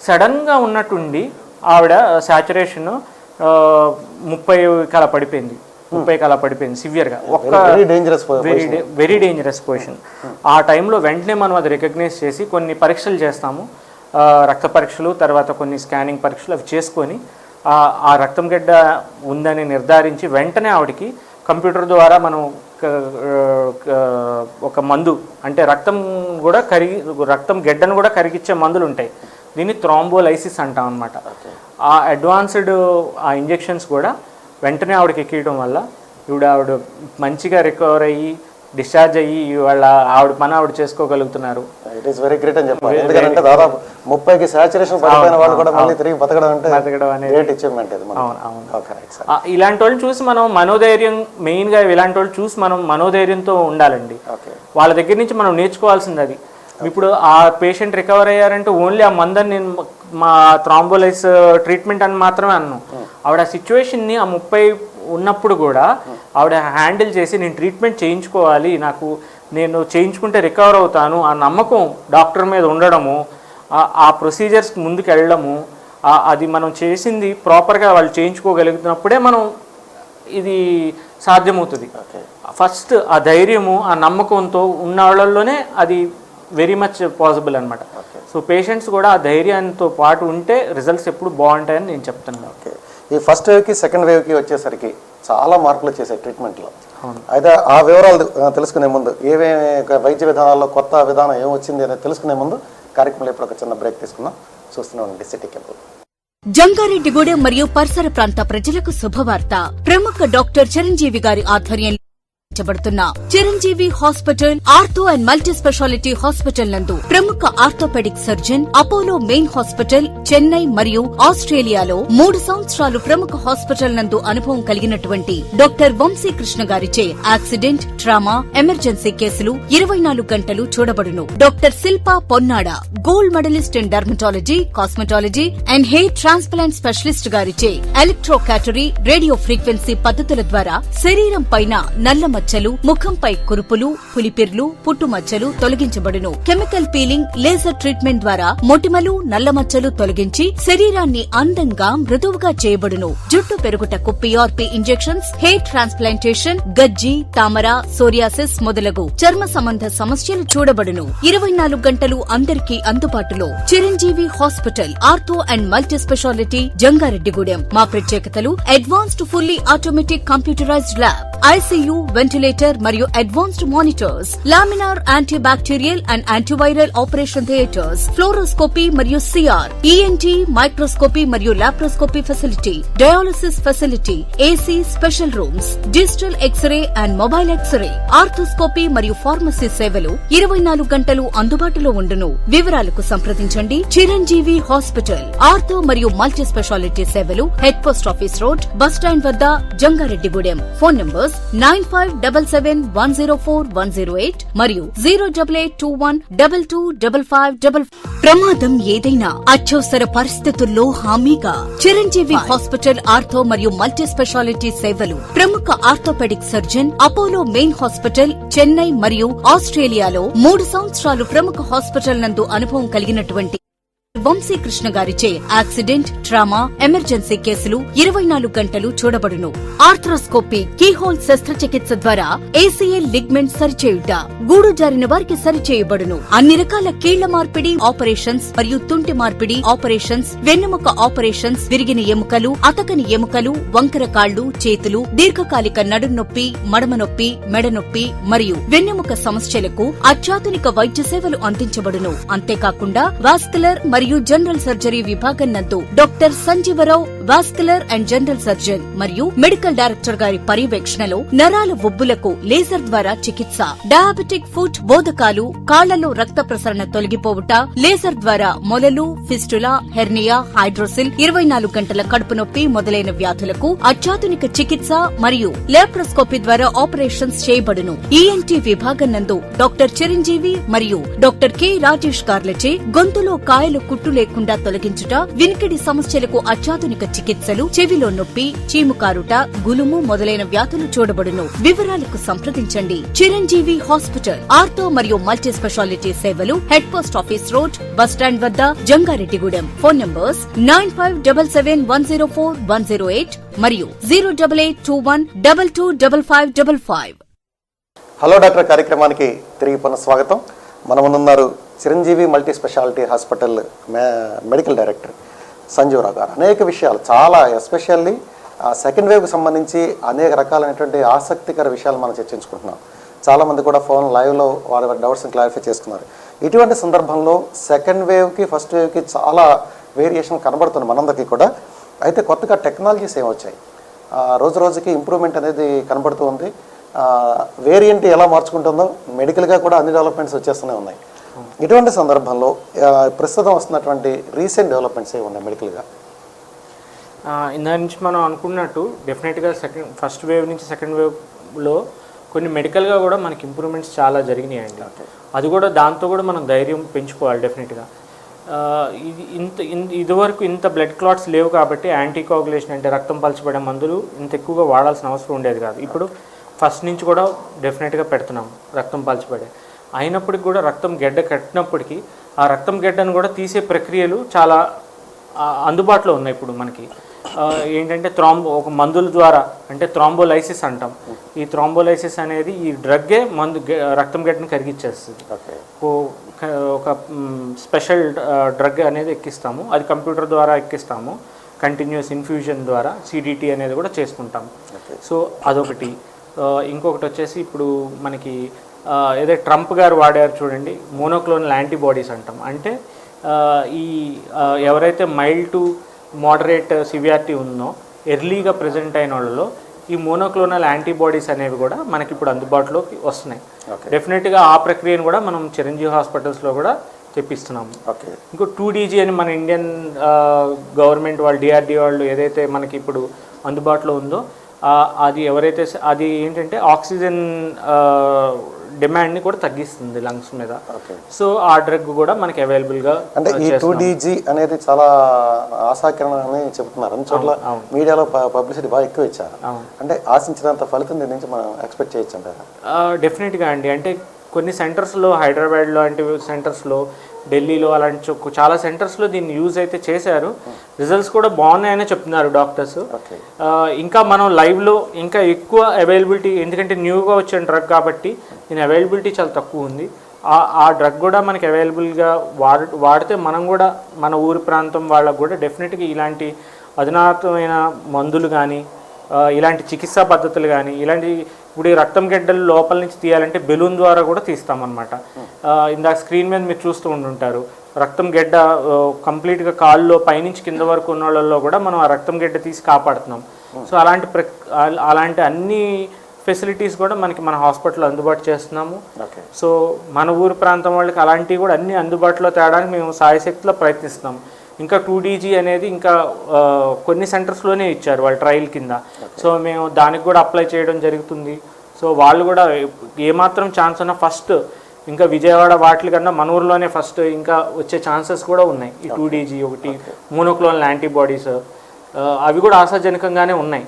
సడన్గా ఉన్నట్టుండి ఆవిడ సాచురేషన్ 30 కలా పడిపోయింది, 30 కలా పడిపోయింది సివియర్గా. Very dangerous position. ఆ టైంలో వెంటనే మనం అది రికగ్నైజ్ చేసి కొన్ని పరీక్షలు చేస్తాము, రక్త పరీక్షలు, తర్వాత కొన్ని స్కానింగ్ పరీక్షలు అవి చేసుకొని ఆ రక్తం గడ్డ ఉందని నిర్ధారించి వెంటనే ఆవిడకి కంప్యూటర్ ద్వారా మనం ఒక మందు అంటే రక్తం గడ్డను కూడా కరిగించే మందులు ఉంటాయి. దీన్ని థ్రాంబోలైసిస్ అంటాం అనమాట. ఆ అడ్వాన్స్డ్ ఆ ఇంజెక్షన్స్ కూడా వెంటనే ఆవిడకి ఎక్కియడం వల్ల ఆవిడ మంచిగా రికవర్ అయ్యి డిశ్చార్జ్ అయ్యి ఆవిడ చేసుకోగలుగుతున్నారు. ఇట్ ఈస్ వెరీ గ్రేట్ అని చెప్పాలి. ఎందుకంటే దాదాపు 30కి సాచురేషన్ పడిపోయిన వాళ్ళు కూడా మళ్ళీ తిరిగి బతకడం అంటే గ్రేట్ అచీవ్మెంట్ ఇది. ఇలాంటి వాళ్ళు చూసి మనం మనోధైర్యం, మెయిన్గా ఇలాంటి వాళ్ళు చూసి మనం మనోధైర్యంతో ఉండాలండి. వాళ్ళ దగ్గర నుంచి మనం నేర్చుకోవాల్సింది అది. ఇప్పుడు ఆ పేషెంట్ రికవర్ అయ్యారంటే ఓన్లీ ఆ మందని నేను మా థ్రాంబోలైస్ ట్రీట్మెంట్ అని మాత్రమే అన్నాను. ఆవిడ ఆ సిచ్యువేషన్ని ఆ 30 ఉన్నప్పుడు కూడా ఆవిడ హ్యాండిల్ చేసి నేను ట్రీట్మెంట్ చేయించుకోవాలి, నేను చేయించుకుంటే రికవర్ అవుతాను ఆ నమ్మకం డాక్టర్ మీద ఉండడము, ఆ ప్రొసీజర్స్కి ముందుకు వెళ్ళడము, అది మనం చేసింది ప్రాపర్గా వాళ్ళు చేయించుకోగలుగుతున్నప్పుడే మనం ఇది సాధ్యమవుతుంది. ఫస్ట్ ఆ ధైర్యము ఆ నమ్మకంతో ఉన్న వాళ్ళలోనే అది వెరీ మచ్ పాసిబుల్ అనమాట. సో పేషెంట్స్ కూడా ఆ ధైర్యంతో పాటు ఉంటే రిజల్ట్స్ ఎప్పుడు బాగుంటాయని నేను చెప్తున్నాను. ఓకే, ఈ ఫస్ట్ వేవ్కి సెకండ్ వేవ్కి వచ్చేసరికి చాలా మార్పులు వచ్చేసాయి ట్రీట్మెంట్లో. అయితే ఆ వివరాలు తెలుసుకునే ముందు ఏమేమి వైద్య విధానాల్లో కొత్త విధానం ఏమొచ్చింది అనేది తెలుసుకునే ముందు కార్యక్రమంలో ఇప్పుడు ఒక చిన్న బ్రేక్ తీసుకుందాం. చూస్తూనే ఉండండి సిటీ కేబుల్. జంగారెడ్డిగూడెం మరియు పరిసర ప్రాంత ప్రజలకు శుభవార్త. ప్రముఖ డాక్టర్ చిరంజీవి గారి ఆధ్వర్యంలో Chiranjeevi hospital ortho and multi speciality hospital నందు ప్రముఖ orthopaedic surgeon, Apollo main hospital Chennai మరియు ఆస్ట్రేలియాలో 3 సంవత్సరాలు ప్రముఖ హాస్పిటల్ నందు అనుభవం కలిగినటువంటి డాక్టర్ వంశీకృష్ణ గారిచే యాక్సిడెంట్, ట్రామా, ఎమర్జెన్సీ కేసులు 24 గంటలు చూడబడును. Doctor Shilpa Ponnada gold medalist in dermatology, cosmetology and hair transplant specialist గారిచే ఎలక్ట్రోకాటరీ, రేడియో ఫ్రీక్వెన్సీ పద్ధతుల ద్వారా శరీరం పైన నల్ల మచ్చలు, ముఖంపై కురుపులు, పులిపిర్లు, పుట్టుమచ్చలు తొలగించబడును. కెమికల్ పీలింగ్, లేజర్ ట్రీట్మెంట్ ద్వారా మొటిమలు, నల్ల మచ్చలు తొలగించి శరీరాన్ని అందంగా మృదువుగా చేయబడును. జుట్టు పెరుగుటకు PRP ఇంజెక్షన్స్, హెయిర్ ట్రాన్స్ప్లాంటేషన్, గజ్జి, తామర, సోరియాసిస్ మొదలగు చర్మ సంబంధ సమస్యలు చూడబడును. 24 గంటలు అందరికీ అందుబాటులో. Chiranjeevi hospital ortho and multi speciality Jangareddygudem. మా ప్రత్యేకతలు: advanced fully automatic computerized lab, ICU, ventilator మరియు advanced monitors, laminar antibacterial and antiviral operation theatres, fluoroscopy మరియు CR, ENT, మైక్రోస్కోపీ మరియు laparoscopy facility, dialysis facility, AC special rooms, digital x ray and mobile x ray, arthroscopy మరియు pharmacy సేవలు 24 గంటలు అందుబాటులో ఉండును. వివరాలకు సంప్రదించండి. చిరంజీవి హాస్పిటల్ ఆర్థో మరియు మల్టీ స్పెషాలిటీ సేవలు head post office road, bus stand వద్ద, జంగారెడ్డిగూడెం. ఫోన్ నంబర్స్ 9577104108 మరియు 08821225555. ప్రమాదం ఏదైనా అత్యవసర పరిస్థితుల్లో హామీగా చిరంజీవి హాస్పిటల్ ఆర్థో మరియు మల్టీ స్పెషాలిటీ సేవలు. ప్రముఖ orthopaedic surgeon, Apollo main hospital Chennai మరియు ఆస్ట్రేలియాలో 3 సంవత్సరాలు ప్రముఖ హాస్పిటల్ నందు అనుభవం కలిగినటువంటి వంశీకృష్ణ గారిచే యాక్సిడెంట్, ట్రామా, ఎమర్జెన్సీ కేసులు 24 గంటలు చూడబడును. ఆర్థ్రోస్కోపీ, కీహోల్ శస్త్రచికిత్స ద్వారా ACL లిగ్మెంట్ సరిచేయుట, గూడు జారిన వారికి సరిచేయబడును. అన్ని రకాల కీళ్ల మార్పిడి ఆపరేషన్స్ మరియు తుంటి మార్పిడి ఆపరేషన్స్, వెన్నెముక ఆపరేషన్స్, విరిగిన ఎముకలు, అతకని ఎముకలు, వంకర కాళ్లు, చేతులు, దీర్ఘకాలిక నడుం నొప్పి, మడమ నొప్పి, మెడ నొప్పి మరియు వెన్నెముక సమస్యలకు అత్యాధునిక వైద్య సేవలు అందించబడును. అంతేకాకుండా వాస్కులర్ మరియు జనరల్ సర్జరీ విభాగం నందు doctor Sanjeeva Rao vascular and general surgeon మరియు మెడికల్ డైరెక్టర్ గారి పర్యవేక్షణలో నరాల ఉబ్బులకు లేజర్ ద్వారా చికిత్స, డయాబెటిక్ ఫుట్, బోధకాలు, కాళ్లలో రక్త ప్రసరణ తొలగిపోవుట, లేజర్ ద్వారా మొలలు, ఫిస్టులా, హెర్నియా, హైడ్రోసిల్, 24 గంటల కడుపు నొప్పి మొదలైన వ్యాధులకు అత్యాధునిక చికిత్స మరియు లాప్రోస్కోపీ ద్వారా ఆపరేషన్స్ చేయబడును. ENT విభాగం నందు డాక్టర్ చిరంజీవి మరియు డాక్టర్ K. రాజేష్ గార్లచే గొంతులో కాయలు కుట్టు లేకుండా తొలగించుట, వినికిడి సమస్యలకు అత్యాధునిక చికిత్సలు, చెవిలో నొప్పి, చీముకారుట, గులుము మొదలైన వ్యాధులు చూడబడును. వివరాలకు సంప్రదించండి. చిరంజీవి హాస్పిటల్ ఆర్థో మరియు మల్టీ స్పెషాలిటీ సేవలు head post office road, bus stand వద్ద, జంగారెడ్డిగూడెం. ఫోన్ నంబర్స్ 9577104108 మరియు 08821225555. హలో డాక్టర్ కార్యక్రమానికి తిరిగి పునఃస్వాగతం. మన ముందున్నారు Chiranjeevi multi speciality hospital medical director Sanjeevarao garu. అనేక విషయాలు, చాలా ఎస్పెషల్లీ సెకండ్ వేవ్కి సంబంధించి అనేక రకాలైనటువంటి ఆసక్తికర విషయాలు మనం చర్చించుకుంటున్నాం. చాలామంది కూడా ఫోన్ లైవ్లో వారి డౌట్స్ని క్లారిఫై చేసుకున్నారు. ఇటువంటి సందర్భంలో సెకండ్ వేవ్కి ఫస్ట్ వేవ్కి చాలా వేరియేషన్ కనబడుతుంది మనందరికీ కూడా. అయితే కొత్తగా టెక్నాలజీస్ ఏమొచ్చాయి, రోజు రోజుకి ఇంప్రూవ్మెంట్ అనేది కనబడుతూ ఉంది. వేరియంట్ ఎలా మార్చుకుంటుందో మెడికల్గా కూడా అన్ని డెవలప్మెంట్స్ వచ్చేస్తూనే ఉన్నాయి. ఇటువంటి సందర్భంలో ప్రస్తుతం వస్తున్నటువంటి రీసెంట్ డెవలప్మెంట్స్ ఏమి ఉన్నాయి మెడికల్గా? ఇందా నుంచి మనం అనుకున్నట్టు డెఫినెట్గా ఫస్ట్ వేవ్ నుంచి సెకండ్ వేవ్లో కొన్ని మెడికల్గా కూడా మనకి ఇంప్రూవ్మెంట్స్ చాలా జరిగినాయండి. అది కూడా దాంతో కూడా మనం ధైర్యం పెంచుకోవాలి డెఫినెట్గా. ఇదివరకు ఇంత బ్లడ్ క్లాట్స్ లేవు కాబట్టి యాంటీకోగులేషన్ అంటే రక్తం పలచబడే మందులు ఇంత ఎక్కువగా వాడాల్సిన అవసరం ఉండేది కాదు. ఇప్పుడు ఫస్ట్ నుంచి కూడా డెఫినెట్గా పెడుతున్నాం రక్తం పలచబడే. అయినప్పటికీ కూడా రక్తం గడ్డ కట్టినప్పటికీ ఆ రక్తం గడ్డను కూడా తీసే ప్రక్రియలు చాలా అందుబాటులో ఉన్నాయి ఇప్పుడు మనకి. ఏంటంటే ఒక మందుల ద్వారా అంటే థ్రాంబోలైసిస్ అంటాం. ఈ థ్రాంబోలైసిస్ అనేది ఈ డ్రగ్గే రక్తం గడ్డను కరిగిచ్చేస్తుంది. ఒక స్పెషల్ డ్రగ్ అనేది ఎక్కిస్తాము, అది కంప్యూటర్ ద్వారా ఎక్కిస్తాము, కంటిన్యూస్ ఇన్ఫ్యూజన్ ద్వారా సిడిటి అనేది కూడా చేసుకుంటాము. సో అదొకటి. ఇంకొకటి వచ్చేసి ఇప్పుడు మనకి ఏదో ట్రంప్ గారు వాడారు చూడండి, మోనోక్లోనల్ యాంటీబాడీస్ అంటాం. అంటే ఈ ఎవరైతే మైల్డ్ టు మోడరేట్ సివియారిటీ ఉందో ఎర్లీగా ప్రజెంట్ అయిన వాళ్ళలో ఈ మోనోక్లోనల్ యాంటీబాడీస్ అనేవి కూడా మనకి ఇప్పుడు అందుబాటులోకి వస్తున్నాయి. డెఫినెట్గా ఆ ప్రక్రియను కూడా మనం చిరంజీవి హాస్పిటల్స్లో కూడా తెప్పిస్తున్నాము. ఇంకో 2DG అని మన ఇండియన్ గవర్నమెంట్ వాళ్ళు డిఆర్డీ వాళ్ళు ఏదైతే మనకి ఇప్పుడు అందుబాటులో ఉందో అది ఏంటంటే ఆక్సిజన్ డిమాండ్ని కూడా తగ్గిస్తుంది లంగ్స్ మీద. సో ఆ డ్రగ్ కూడా మనకి అవైలబుల్గా. అంటే ఈ 2DG అనేది చాలా ఆశాకరణ అని చెప్తున్నారు, అన్ని చోట్ల మీడియాలో పబ్లిసిటీ బాగా ఎక్కువ ఇచ్చారు. అంటే ఆశించినంత ఫలితం దీని నుంచి మనం ఎక్స్పెక్ట్ చేయొచ్చు అంటారా? డెఫినెట్గా అండి. అంటే కొన్ని సెంటర్స్లో, హైదరాబాద్లో లాంటి సెంటర్స్లో, ఢిల్లీలో అలాంటి చాలా సెంటర్స్లో దీన్ని యూజ్ అయితే చేశారు. రిజల్ట్స్ కూడా బాగున్నాయని చెప్తున్నారు డాక్టర్స్. ఇంకా మనం లైవ్లో ఇంకా ఎక్కువ అవైలబిలిటీ, ఎందుకంటే న్యూగా వచ్చిన డ్రగ్ కాబట్టి దీని అవైలబిలిటీ చాలా తక్కువ ఉంది. ఆ డ్రగ్ కూడా మనకి అవైలబుల్గా వాడితే మనం కూడా మన ఊరి ప్రాంతం వాళ్ళకు కూడా డెఫినెట్గా ఇలాంటి అధునాతమైన మందులు కానీ ఇలాంటి చికిత్సా పద్ధతులు కానీ ఇలాంటి ఇప్పుడు ఈ రక్తం గడ్డలు లోపల నుంచి తీయాలంటే బెలూన్ ద్వారా కూడా తీస్తామన్నమాట. ఇందాక స్క్రీన్ మీద మీరు చూస్తూ ఉంటుంటారు, రక్తం గడ్డ కంప్లీట్గా కాళ్ళలో పైనుంచి కింద వరకు ఉన్న వాళ్ళలో కూడా మనం ఆ రక్తం గడ్డ తీసి కాపాడుతున్నాం. సో అలాంటి అన్ని ఫెసిలిటీస్ కూడా మనకి మన హాస్పిటల్లో అందుబాటు చేస్తున్నాము. సో మన ఊరు ప్రాంతం వాళ్ళకి అలాంటివి కూడా అన్ని అందుబాటులో తేడానికి మేము సాయశక్తిలో ప్రయత్నిస్తున్నాం. ఇంకా 2DG అనేది ఇంకా కొన్ని సెంటర్స్లోనే ఇచ్చారు వాళ్ళు ట్రయల్ కింద. సో మేము దానికి కూడా అప్లై చేయడం జరుగుతుంది. సో వాళ్ళు కూడా ఏమాత్రం ఛాన్స్ ఉన్నా ఫస్ట్ ఇంకా విజయవాడ వాటి కన్నా మన ఊరిలోనే ఫస్ట్ ఇంకా వచ్చే ఛాన్సెస్ కూడా ఉన్నాయి. ఈ 2DG ఒకటి, మోనోక్లోనల్ యాంటీబాడీస్ అవి కూడా ఆశాజనకంగానే ఉన్నాయి.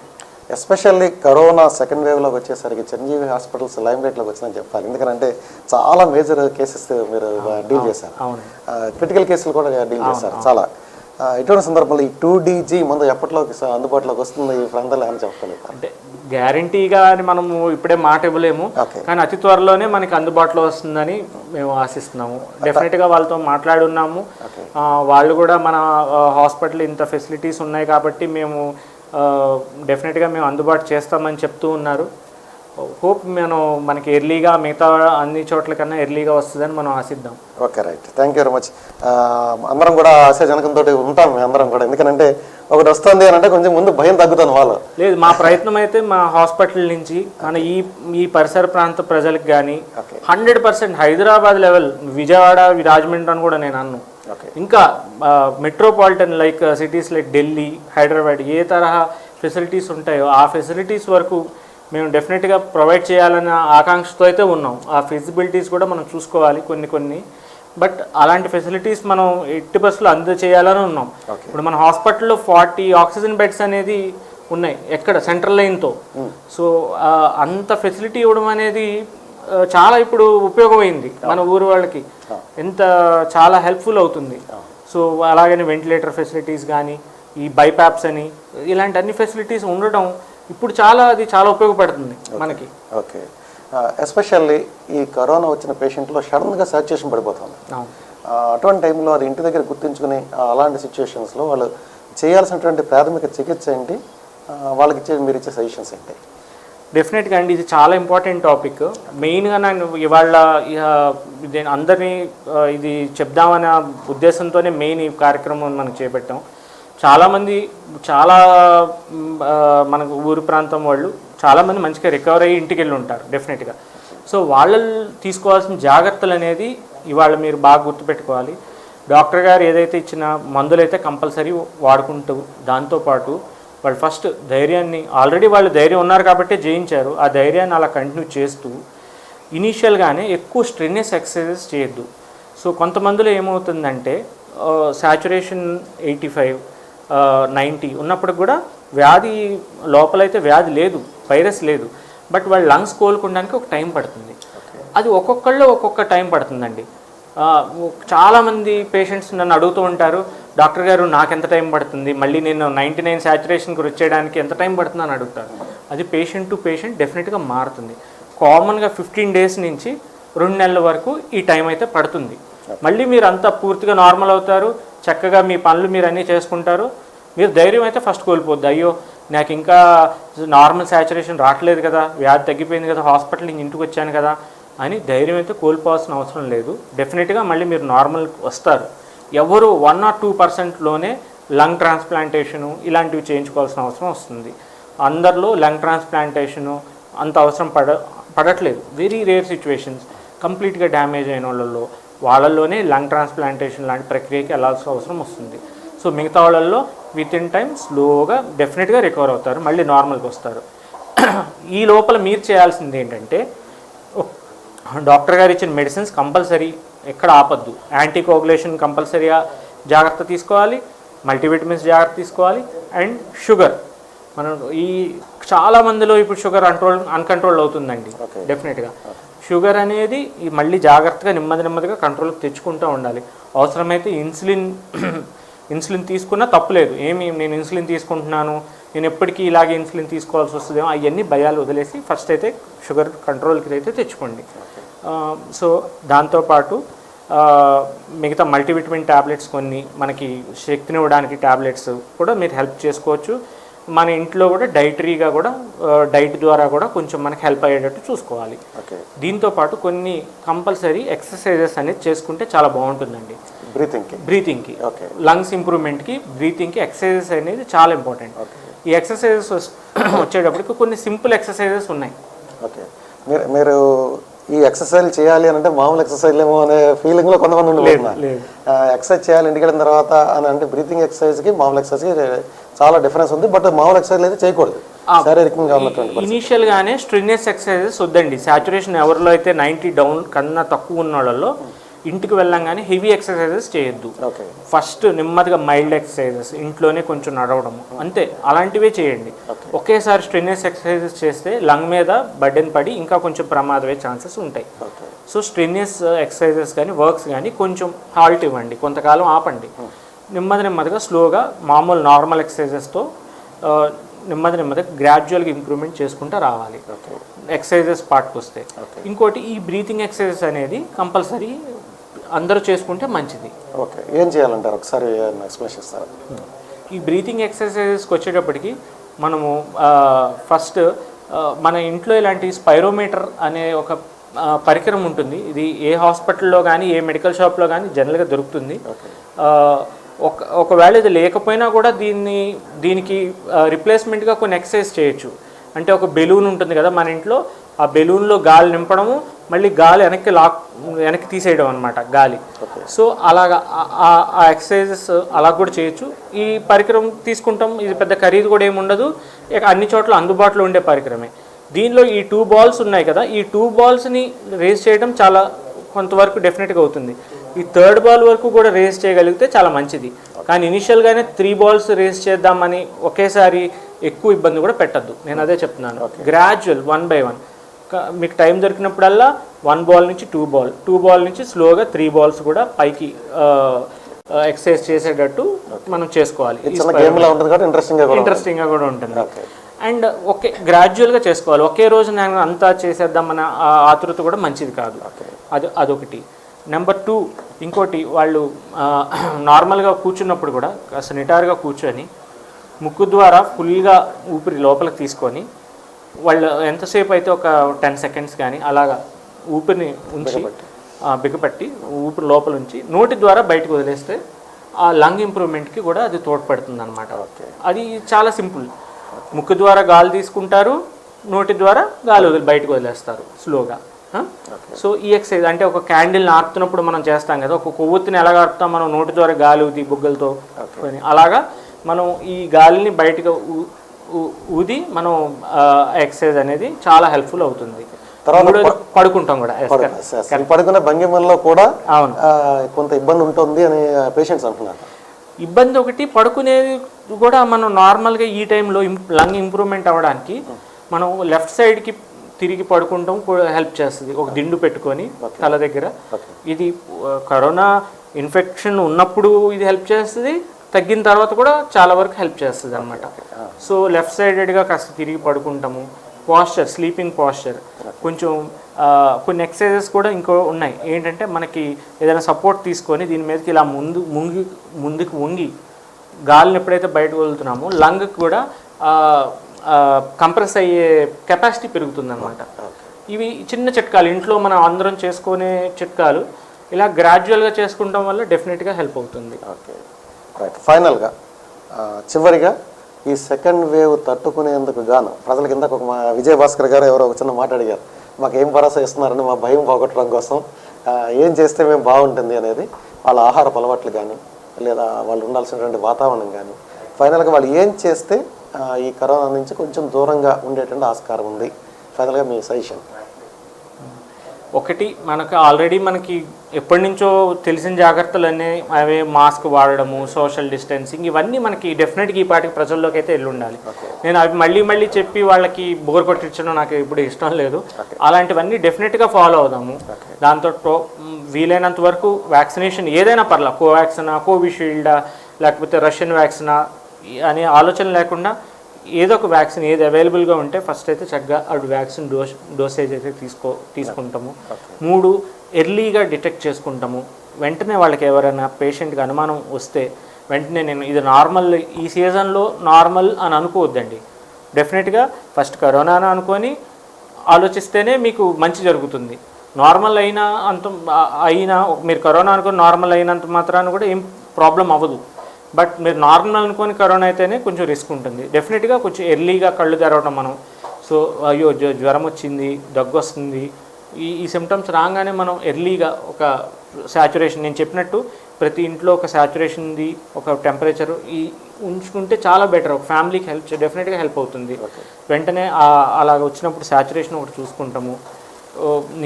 ఎస్పెషల్లీ కరోనా సెకండ్ వేవ్లోకి వచ్చేసరికి చిరంజీవి హాస్పిటల్స్ లైమ్ లైట్లోకి వచ్చిందని చెప్పాలి. ఎందుకంటే చాలా మేజర్ కేసెస్ మీరు డీల్ చేశారు, క్రిటికల్ కేసులు కూడా డీల్ చేశారు చాలా. ఇటువంటి సందర్భంలో ఈ 2DG ముందు ఎప్పటిలోకి అందుబాటులోకి వస్తుంది ఈ ప్రాంతాల్లో అని చెప్పలేదు? అంటే గ్యారంటీగా అని మనము ఇప్పుడే మాట ఇవ్వలేము, కానీ అతి త్వరలోనే మనకి అందుబాటులో వస్తుందని మేము ఆశిస్తున్నాము. డెఫినెట్గా వాళ్ళతో మాట్లాడున్నాము. వాళ్ళు కూడా మన హాస్పిటల్ ఇంత ఫెసిలిటీస్ ఉన్నాయి కాబట్టి మేము డెఫినెట్గా మేము అందుబాటు చేస్తామని చెప్తూ ఉన్నారు. హోప్ మనకి ఎర్లీగా మిగతా అన్ని చోట్ల కన్నా ఎర్లీగా వస్తుందని మనం ఆశిద్దాం. Okay, right. Thank you very much. అందరం కూడా ఆశాజనకంతో ఉంటాం అందరం కూడా, ఎందుకంటే ఒకటి వస్తుంది అని అంటే కొంచెం ముందు భయం తగ్గుతుంది వాళ్ళు. లేదు, మా ప్రయత్నం అయితే మా హాస్పిటల్ నుంచి మన ఈ పరిసర ప్రాంత ప్రజలకు కానీ 100% హైదరాబాద్ లెవెల్, విజయవాడ, రాజమండ్రి అని కూడా నేను అన్నాను. ఇంకా metropolitan like cities like Delhi, Hyderabad ఏ తరహా ఫెసిలిటీస్ ఉంటాయో ఆ ఫెసిలిటీస్ వరకు మేము డెఫినెట్గా ప్రొవైడ్ చేయాలన్న ఆకాంక్షతో అయితే ఉన్నాం. ఆ ఫెసిబిలిటీస్ కూడా మనం చూసుకోవాలి కొన్ని. బట్ అలాంటి ఫెసిలిటీస్ మనం 80% అందజేయాలని ఉన్నాం. ఇప్పుడు మన హాస్పిటల్లో 40 ఆక్సిజన్ బెడ్స్ అనేది ఉన్నాయి ఎక్కడ సెంట్రల్ లైన్తో. సో అంత ఫెసిలిటీ ఇవ్వడం అనేది చాలా ఇప్పుడు ఉపయోగమైంది మన ఊరు వాళ్ళకి, చాలా హెల్ప్ఫుల్ అవుతుంది. సో అలాగని వెంటిలేటర్ ఫెసిలిటీస్ కానీ ఈ బైపాప్స్ అని ఇలాంటి అన్ని ఫెసిలిటీస్ ఉండడం ఇప్పుడు అది చాలా ఉపయోగపడుతుంది మనకి. ఓకే, ఎస్పెషల్లీ ఈ కరోనా వచ్చిన పేషెంట్లో సడన్గా సాచురేషన్ పడిపోతుంది. అటువంటి టైంలో అది ఇంటి దగ్గర గుర్తుంచుకుని అలాంటి సిచ్యువేషన్స్లో వాళ్ళు చేయాల్సినటువంటి ప్రాథమిక చికిత్స ఏంటి, వాళ్ళకి మీరు ఇచ్చే సజెషన్స్ ఏంటి? డెఫినెట్గా అండి, ఇది చాలా ఇంపార్టెంట్ టాపిక్. మెయిన్గా నేను ఇవాళ అందరినీ ఇది చెప్దామనే ఉద్దేశంతోనే మెయిన్ ఈ కార్యక్రమం మనం చేపట్టాం. చాలామంది మనకు ఊరు ప్రాంతం వాళ్ళు చాలామంది మంచిగా రికవర్ అయ్యి ఇంటికి వెళ్ళి ఉంటారు డెఫినెట్గా. సో వాళ్ళు తీసుకోవాల్సిన జాగ్రత్తలు అనేది ఇవాళ మీరు బాగా గుర్తుపెట్టుకోవాలి, డాక్టర్ గారు ఏదైతే ఇచ్చిన మందులైతే కంపల్సరీ వాడుకుంటూ దాంతోపాటు వాళ్ళు ఫస్ట్ ధైర్యాన్ని, ఆల్రెడీ వాళ్ళు ధైర్యం ఉన్నారు కాబట్టి జయించారు, ఆ ధైర్యాన్ని అలా కంటిన్యూ చేస్తూ ఇనీషియల్గానే ఎక్కువ స్ట్రెన్యస్ ఎక్సర్సైజెస్ చేయొద్దు. సో కొంతమందిలో ఏమవుతుందంటే సాచురేషన్ 85, 90 ఉన్నప్పుడు కూడా వ్యాధి లోపలైతే వ్యాధి లేదు, వైరస్ లేదు, బట్ వాళ్ళ లంగ్స్ కోలుకోవడానికి ఒక టైం పడుతుంది. అది ఒక్కొక్కళ్ళు ఒక్కొక్క టైం పడుతుందండి. చాలామంది పేషెంట్స్ నన్ను అడుగుతూ ఉంటారు, డాక్టర్ గారు నాకు ఎంత టైం పడుతుంది, మళ్ళీ నేను 99 సాచురేషన్కి వచ్చేయడానికి ఎంత టైం పడుతుంది అని అడుగుతారు. అది పేషెంట్ టు పేషెంట్ డెఫినెట్గా మారుతుంది. కామన్గా 15 డేస్ నుంచి 2 నెలల వరకు ఈ టైం అయితే పడుతుంది. మళ్ళీ మీరు అంతా పూర్తిగా నార్మల్ అవుతారు, చక్కగా మీ పనులు మీరు అన్నీ చేసుకుంటారు. మీరు ధైర్యం అయితే ఫస్ట్ కోల్పోద్ది, అయ్యో నాకు ఇంకా నార్మల్ సాచురేషన్ రావట్లేదు కదా, వ్యాధి తగ్గిపోయింది కదా, హాస్పిటల్ నుంచి ఇంటికి వచ్చాను కదా అని ధైర్యం అయితే కోల్పోవాల్సిన అవసరం లేదు. డెఫినెట్గా మళ్ళీ మీరు నార్మల్ వస్తారు. ఎవరు 1 or 2%లోనే లంగ్ ట్రాన్స్ప్లాంటేషను ఇలాంటివి చేయించుకోవాల్సిన అవసరం వస్తుంది. అందరిలో లంగ్ ట్రాన్స్ప్లాంటేషను అంత అవసరం పడట్లేదు. వెరీ రేర్ సిచ్యువేషన్స్, కంప్లీట్గా డ్యామేజ్ అయిన వాళ్ళలోనే లంగ్ ట్రాన్స్ప్లాంటేషన్ లాంటి ప్రక్రియకి వెళ్ళాల్సిన అవసరం వస్తుంది. సో మిగతా వాళ్ళల్లో విత్ ఇన్ టైం స్లోగా డెఫినెట్గా రికవర్ అవుతారు, మళ్ళీ నార్మల్కి వస్తారు. ఈ లోపల మీరు చేయాల్సింది ఏంటంటే, డాక్టర్ గారు ఇచ్చిన మెడిసిన్స్ కంపల్సరీ ఎక్కడ ఆపద్దు. యాంటీకోగులేషన్ కంపల్సరీగా జాగ్రత్త తీసుకోవాలి, మల్టీవిటమిన్స్ జాగ్రత్త తీసుకోవాలి, అండ్ షుగర్. మనం ఈ చాలా మందిలో ఇప్పుడు షుగర్ అన్కంట్రోల్ అవుతుందండి. డెఫినెట్గా షుగర్ అనేది మళ్ళీ జాగ్రత్తగా నెమ్మదిగా కంట్రోల్కి తెచ్చుకుంటూ ఉండాలి. అవసరమైతే ఇన్సులిన్ తీసుకున్నా తప్పులేదు, నేను ఇన్సులిన్ తీసుకుంటున్నాను, నేను ఎప్పటికీ ఇలాగే ఇన్సులిన్ తీసుకోవాల్సి వస్తుందేమో అవన్నీ భయాలు వదిలేసి ఫస్ట్ అయితే షుగర్ కంట్రోల్కి అయితే తెచ్చుకోండి. సో దాంతోపాటు మిగతా మల్టీవిటమిన్ ట్యాబ్లెట్స్ కొన్ని మనకి శక్తినివ్వడానికి ట్యాబ్లెట్స్ కూడా మీరు హెల్ప్ చేసుకోవచ్చు. మన ఇంట్లో కూడా డైటరీగా కూడా డైట్ ద్వారా కూడా కొంచెం మనకి హెల్ప్ అయ్యేటట్టు చూసుకోవాలి. దీంతోపాటు కొన్ని కంపల్సరీ ఎక్సర్సైజెస్ అనేది చేసుకుంటే చాలా బాగుంటుందండి. బ్రీతింగ్కి లంగ్స్ ఇంప్రూవ్మెంట్కి బ్రీతింగ్కి ఎక్సర్సైజెస్ అనేది చాలా ఇంపార్టెంట్. ఈ ఎక్సర్సైజెస్ వచ్చేటప్పటికి కొన్ని సింపుల్ ఎక్సర్సైజెస్ ఉన్నాయి. మీరు ఈ ఎక్సర్సైజ్ చేయాలి అని అంటే మామూలు ఎక్సర్సైజ్ ఏమో అనే ఫీలింగ్లో కొంతమంది ఉండిపోతున్నారు. ఎక్సర్సైజ్ చేయాలి ఇంటికి వెళ్ళిన తర్వాత అని అంటే బ్రీతింగ్ ఎక్సర్సైజ్కి మామూలు ఎక్సర్సైజ్ చాలా డిఫరెన్స్ ఉంది. బట్ మామూలు ఎక్సర్సైజ్ అయితే చేయకూడదు, శారీరకంగా ఉన్నటువంటి. ఇనీషియల్గానే స్ట్రెన్యస్ ఎక్సర్సైజెస్ వద్దండి. సాచురేషన్ ఎవరిలో అయితే 90 డౌన్ కన్నా తక్కువ ఉన్న వాళ్ళలో ఇంటికి వెళ్ళంగానే హెవీ ఎక్సర్సైజెస్ చేయొద్దు. ఫస్ట్ నెమ్మదిగా మైల్డ్ ఎక్సర్సైజెస్, ఇంట్లోనే కొంచెం నడవడము అంతే, అలాంటివే చేయండి. ఒకేసారి స్ట్రెన్యస్ ఎక్సర్సైజెస్ చేస్తే లంగ్ మీద బర్డెన్ పడి ఇంకా కొంచెం ప్రమాదమయ్యే ఛాన్సెస్ ఉంటాయి. సో స్ట్రెన్యస్ ఎక్సర్సైజెస్ కానీ వర్క్స్ కానీ కొంచెం హాల్ట్ ఇవ్వండి, కొంతకాలం ఆపండి. నెమ్మదిగా స్లోగా మామూలు నార్మల్ ఎక్సర్సైజెస్తో నెమ్మదిగా గ్రాడ్యువల్గా ఇంప్రూవ్మెంట్ చేసుకుంటూ రావాలి ఎక్సర్సైజెస్ పార్ట్కి వస్తే. ఇంకోటి ఈ బ్రీతింగ్ ఎక్సర్సైజెస్ అనేది కంపల్సరీ అందరూ చేసుకుంటే మంచిది. ఓకే, ఏం చేయాలంటారు ఒకసారి ఎక్స్ప్లెయిన్ చేస్తారా? ఈ బ్రీతింగ్ ఎక్సర్సైజెస్కి వచ్చేటప్పటికి మనము ఫస్ట్ మన ఇంట్లో ఇలాంటి స్పైరోమీటర్ అనే ఒక పరికరం ఉంటుంది. ఇది ఏ హాస్పిటల్లో కానీ ఏ మెడికల్ షాప్లో కానీ జనరల్గా దొరుకుతుంది. ఒకవేళ ఇది లేకపోయినా కూడా దీనికి రిప్లేస్మెంట్గా కొన్ని ఎక్సర్సైజ్ చేయొచ్చు. అంటే ఒక బెలూన్ ఉంటుంది కదా మన ఇంట్లో, ఆ బెలూన్లో గాలి నింపడము, మళ్ళీ గాలి వెనక్కి తీసేయడం అనమాట గాలి. సో అలాగా ఆ ఎక్సర్సైజెస్ అలా కూడా చేయొచ్చు. ఈ పరికరం తీసుకుంటాం, ఇది పెద్ద ఖరీదు కూడా ఏమి ఉండదు, అన్ని చోట్ల అందుబాటులో ఉండే పరికరమే. దీనిలో ఈ 2 balls ఉన్నాయి కదా, ఈ 2 balls-ని రేస్ చేయడం చాలా కొంతవరకు డెఫినెట్గా అవుతుంది. ఈ 3rd ball వరకు కూడా రేస్ చేయగలిగితే చాలా మంచిది. కానీ ఇనిషియల్గానే 3 balls రేస్ చేద్దామని ఒకేసారి ఎక్కువ ఇబ్బంది కూడా పెట్టద్దు. నేను అదే చెప్తున్నాను, గ్రాడ్యువల్ 1 by 1 మీకు టైం దొరికినప్పుడల్లా 1 ball నుంచి 2 ball, 2 ball నుంచి స్లోగా 3 balls కూడా పైకి ఎక్సర్సైజ్ చేసేటట్టు మనం చేసుకోవాలి. ఇంట్రెస్టింగ్గా కూడా ఉంటుంది. అండ్ గ్రాడ్యువల్గా చేసుకోవాలి. ఒకే రోజు నేను అంతా చేసేద్దామన్న ఆతృత కూడా మంచిది కాదు. అదొకటి. నెంబర్ 2, ఇంకోటి, వాళ్ళు నార్మల్గా కూర్చున్నప్పుడు కూడా కాస్త నిటారుగా కూర్చొని ముక్కు ద్వారా ఫుల్గా ఊపిరి లోపలికి తీసుకొని వాళ్ళు ఎంతసేపు అయితే ఒక 10 seconds కానీ అలాగా ఊపిరిని ఉంచి బిగపట్టి ఊపిరి లోపల ఉంచి నోటి ద్వారా బయటకు వదిలేస్తే ఆ లంగ్ ఇంప్రూవ్మెంట్కి కూడా అది తోడ్పడుతుంది అనమాట. అది చాలా సింపుల్. ముక్కు ద్వారా గాలి తీసుకుంటారు, నోటి ద్వారా గాలి బయటకు వదిలేస్తారు స్లోగా. సో ఈ ఎక్సర్సైజ్ అంటే ఒక క్యాండిల్ని ఆర్పుతున్నప్పుడు మనం చేస్తాం కదా, ఒక కొవ్వొత్తిని ఎలా ఆర్పుతాం మనం నోటి ద్వారా గాలి ఊది బుగ్గలతో అలాగా మనం ఈ గాలిని బయటకు ఊది మనం ఎక్సర్సైజ్ అనేది చాలా హెల్ప్ఫుల్ అవుతుంది. తర్వాత పడుకుంటాం కూడా, పడుకునే భంగిమల్లో కూడా కొంత ఇబ్బంది ఉంటుంది అని పేషెంట్స్ అంటున్నారు. ఇబ్బంది ఒకటి, పడుకునేది కూడా మనం నార్మల్గా ఈ టైంలో లంగ్ ఇంప్రూవ్మెంట్ అవ్వడానికి మనం లెఫ్ట్ సైడ్కి తిరిగి పడుకుంటాం కూడా హెల్ప్ చేస్తుంది, ఒక దిండు పెట్టుకొని తల దగ్గర. ఇది కరోనా ఇన్ఫెక్షన్ ఉన్నప్పుడు ఇది హెల్ప్ చేస్తుంది, తగ్గిన తర్వాత కూడా చాలా వరకు హెల్ప్ చేస్తుంది అనమాట. సో లెఫ్ట్ సైడెడ్గా కాస్త తిరిగి పడుకుంటాము. పాస్చర్, స్లీపింగ్ పాస్చర్, కొంచెం కొన్ని ఎక్సర్సైజెస్ కూడా ఇంకో ఉన్నాయి. ఏంటంటే మనకి ఏదైనా సపోర్ట్ తీసుకొని దీని మీదకి ఇలా ముందుకు వంగి గాలిని ఎప్పుడైతే బయటకు వదులుతున్నామో లంగ్కి కూడా కంప్రెస్ అయ్యే కెపాసిటీ పెరుగుతుంది అనమాట. ఇవి చిన్న చిట్కాలు, ఇంట్లో మనం అందరం చేసుకునే చిట్కాలు, ఇలా గ్రాడ్యువల్గా చేసుకుంటాం వల్ల డెఫినెట్గా హెల్ప్ అవుతుంది. Okay, right. ఫైనల్గా చివరిగా ఈ సెకండ్ వేవ్ తట్టుకునేందుకు గాను ప్రజల కింద ఒక మా విజయభాస్కర్ గారు ఎవరో ఒక చిన్న మాట అడిగారు, మాకు ఏం భరోసా ఇస్తున్నారని, మా భయం పోగొట్టడం కోసం ఏం చేస్తే మేము బాగుంటుంది అనేది, వాళ్ళ ఆహారపు అలవాట్లు కానీ లేదా వాళ్ళు ఉండాల్సినటువంటి వాతావరణం కానీ, ఫైనల్గా వాళ్ళు ఏం చేస్తే ఈ కరోనా నుంచి కొంచెం దూరంగా ఉండేటువంటి ఆస్కారం ఉంది, ఫైనల్గా మీ సజెషన్? ఒకటి, మనకి ఎప్పటి నుంచో తెలిసిన జాగ్రత్తలు అన్నీ అవే, మాస్క్ వాడడము, సోషల్ డిస్టెన్సింగ్, ఇవన్నీ మనకి డెఫినెట్గా ఈ పాటికి ప్రజల్లోకి అయితే వెళ్ళి ఉండాలి. నేను అవి మళ్ళీ చెప్పి వాళ్ళకి బోర్ కొట్టించడం నాకు ఇప్పుడు ఇష్టం లేదు. అలాంటివన్నీ డెఫినెట్గా ఫాలో అవుదాము. దాంతో వీలైనంత వరకు వ్యాక్సినేషన్ ఏదైనా పర్లా, కోవాక్సినా, కోవిషీల్డా, లేకపోతే రష్యన్ వ్యాక్సినా అనే ఆలోచన లేకుండా ఏదో ఒక వ్యాక్సిన్ ఏది అవైలబుల్గా ఉంటే ఫస్ట్ అయితే చక్కగా అటు వ్యాక్సిన్ డోసేజ్ అయితే తీసుకుంటాము. 3, ఎర్లీగా డిటెక్ట్ చేసుకుంటాము. వెంటనే వాళ్ళకి ఎవరైనా పేషెంట్కి అనుమానం వస్తే వెంటనే నేను ఇది నార్మల్, ఈ సీజన్లో నార్మల్ అని అనుకోవద్దండి. డెఫినెట్గా ఫస్ట్ కరోనా అని అనుకొని ఆలోచిస్తేనే మీకు మంచి జరుగుతుంది. నార్మల్ అయినా మీరు కరోనా అనుకొని నార్మల్ అయినంత మాత్రాన్ని కూడా ఏం ప్రాబ్లం అవ్వదు. బట్ మీరు నార్మల్ అనుకొని కరోనా అయితేనే కొంచెం రిస్క్ ఉంటుంది. డెఫినెట్గా కొంచెం ఎర్లీగా కళ్ళు తెరవడం మనం. సో అయ్యో జ్వరం వచ్చింది, దగ్గు వస్తుంది, ఈ సిమ్టమ్స్ రాగానే మనం ఎర్లీగా ఒక శాచురేషన్, నేను చెప్పినట్టు ప్రతి ఇంట్లో ఒక శాచురేషన్ది ఒక టెంపరేచర్ ఉంచుకుంటే చాలా బెటర్, ఒక ఫ్యామిలీకి డెఫినెట్గా హెల్ప్ అవుతుంది. వెంటనే అలాగ వచ్చినప్పుడు శాచురేషన్ ఒకటి చూసుకుంటాము.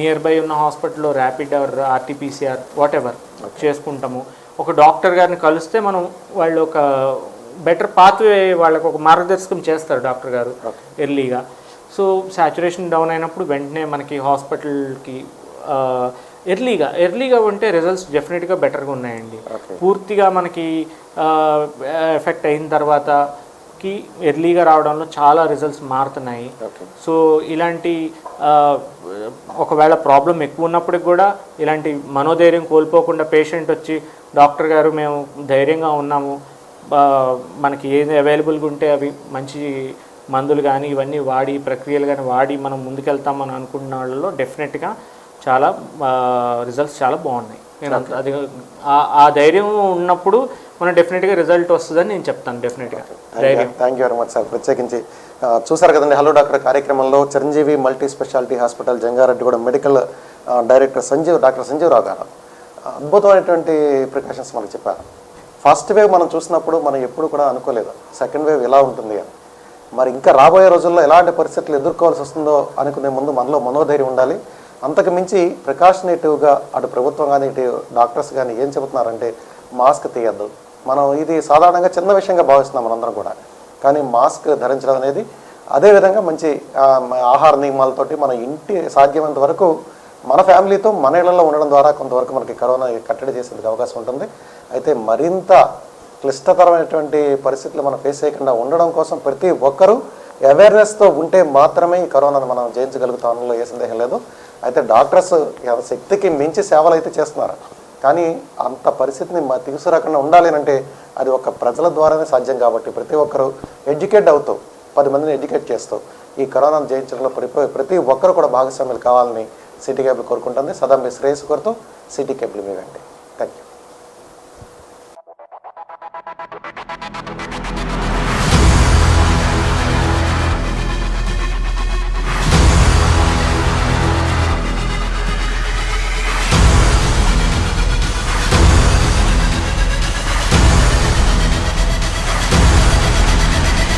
నియర్ బై ఉన్న హాస్పిటల్లో rapid or RTPCR whatever చేసుకుంటాము. ఒక డాక్టర్ గారిని కలిస్తే మనం వాళ్ళు ఒక బెటర్ పాత్వే, వాళ్ళకు ఒక మార్గదర్శకం చేస్తారు డాక్టర్ గారు ఎర్లీగా. సో శాచురేషన్ డౌన్ అయినప్పుడు వెంటనే మనకి హాస్పిటల్కి ఎర్లీగా ఉంటే రిజల్ట్స్ డెఫినెట్గా బెటర్గా ఉన్నాయండి. పూర్తిగా మనకి ఎఫెక్ట్ అయిన తర్వాతకి ఎర్లీగా రావడంలో చాలా రిజల్ట్స్ మారుతున్నాయి. సో ఇలాంటి ఒకవేళ ప్రాబ్లం ఎక్కువ ఉన్నప్పటికి కూడా ఇలాంటి మనోధైర్యం కోల్పోకుండా పేషెంట్ వచ్చి డాక్టర్ గారు మేము ధైర్యంగా ఉన్నాము, మనకి ఏది అవైలబుల్గా ఉంటే అవి మంచి మందులు కానీ ఇవన్నీ వాడి ప్రక్రియలు కానీ వాడి మనం ముందుకెళ్తామని అనుకున్న వాళ్ళలో డెఫినెట్గా చాలా రిజల్ట్స్ చాలా బాగున్నాయి. నేను అది ఆ ధైర్యం ఉన్నప్పుడు మనం డెఫినెట్గా రిజల్ట్ వస్తుందని నేను చెప్తాను. డెఫినెట్గా thank you very much sir. ప్రత్యేకించి చూసారు కదండి, హలో డాక్టర్ కార్యక్రమంలో Chiranjeevi multi speciality hospital Jangareddygudem medical director doctor Sanjeev Rao garu అద్భుతమైనటువంటి ప్రికాషన్స్ మనకు చెప్పారు. ఫస్ట్ వేవ్ మనం చూసినప్పుడు మనం ఎప్పుడు కూడా అనుకోలేదు సెకండ్ వేవ్ ఎలా ఉంటుంది అని. మరి ఇంకా రాబోయే రోజుల్లో ఎలాంటి పరిస్థితులు ఎదుర్కోవాల్సి వస్తుందో అనుకునే ముందు మనలో మనోధైర్యం ఉండాలి. అంతకు మించి ప్రికాషనేటివ్గా అటు ప్రభుత్వం కానీ ఇటు డాక్టర్స్ కానీ ఏం చెబుతున్నారంటే మాస్క్ తీయద్దు. మనం ఇది సాధారణంగా చిన్న విషయంగా భావిస్తున్నాం మనందరం కూడా, కానీ మాస్క్ ధరించడం అనేది, అదేవిధంగా మంచి ఆహార నియమాలతోటి మన ఇంటి సాధ్యమైనంత వరకు మన ఫ్యామిలీతో మన ఇళ్లలో ఉండడం ద్వారా కొంతవరకు మనకి కరోనా కట్టడి చేసేందుకు అవకాశం ఉంటుంది. అయితే మరింత క్లిష్టతరమైనటువంటి పరిస్థితులు మనం ఫేస్ చేయకుండా ఉండడం కోసం ప్రతి ఒక్కరూ అవేర్నెస్తో ఉంటే మాత్రమే ఈ కరోనాను మనం జయించగలుగుతామలో ఏ సందేహం లేదు. అయితే డాక్టర్స్ శక్తికి మించి సేవలు అయితే చేస్తున్నారు, కానీ అంత పరిస్థితిని తీసుకురాకుండా ఉండాలి అంటే అది ఒక ప్రజల ద్వారానే సాధ్యం. కాబట్టి ప్రతి ఒక్కరూ ఎడ్యుకేట్ అవుతూ 10 మందిని ఎడ్యుకేట్ చేస్తూ ఈ కరోనాను జయించడంలో ప్రతి ఒక్కరు కూడా భాగస్వామ్యాలు కావాలని సిటీ కేబుల్ కోరుకుంటుంది. సదా మీ శ్రేయస్సు కోరుతూ సిటీ కేబుల్ మీ వెంటే. Thank you.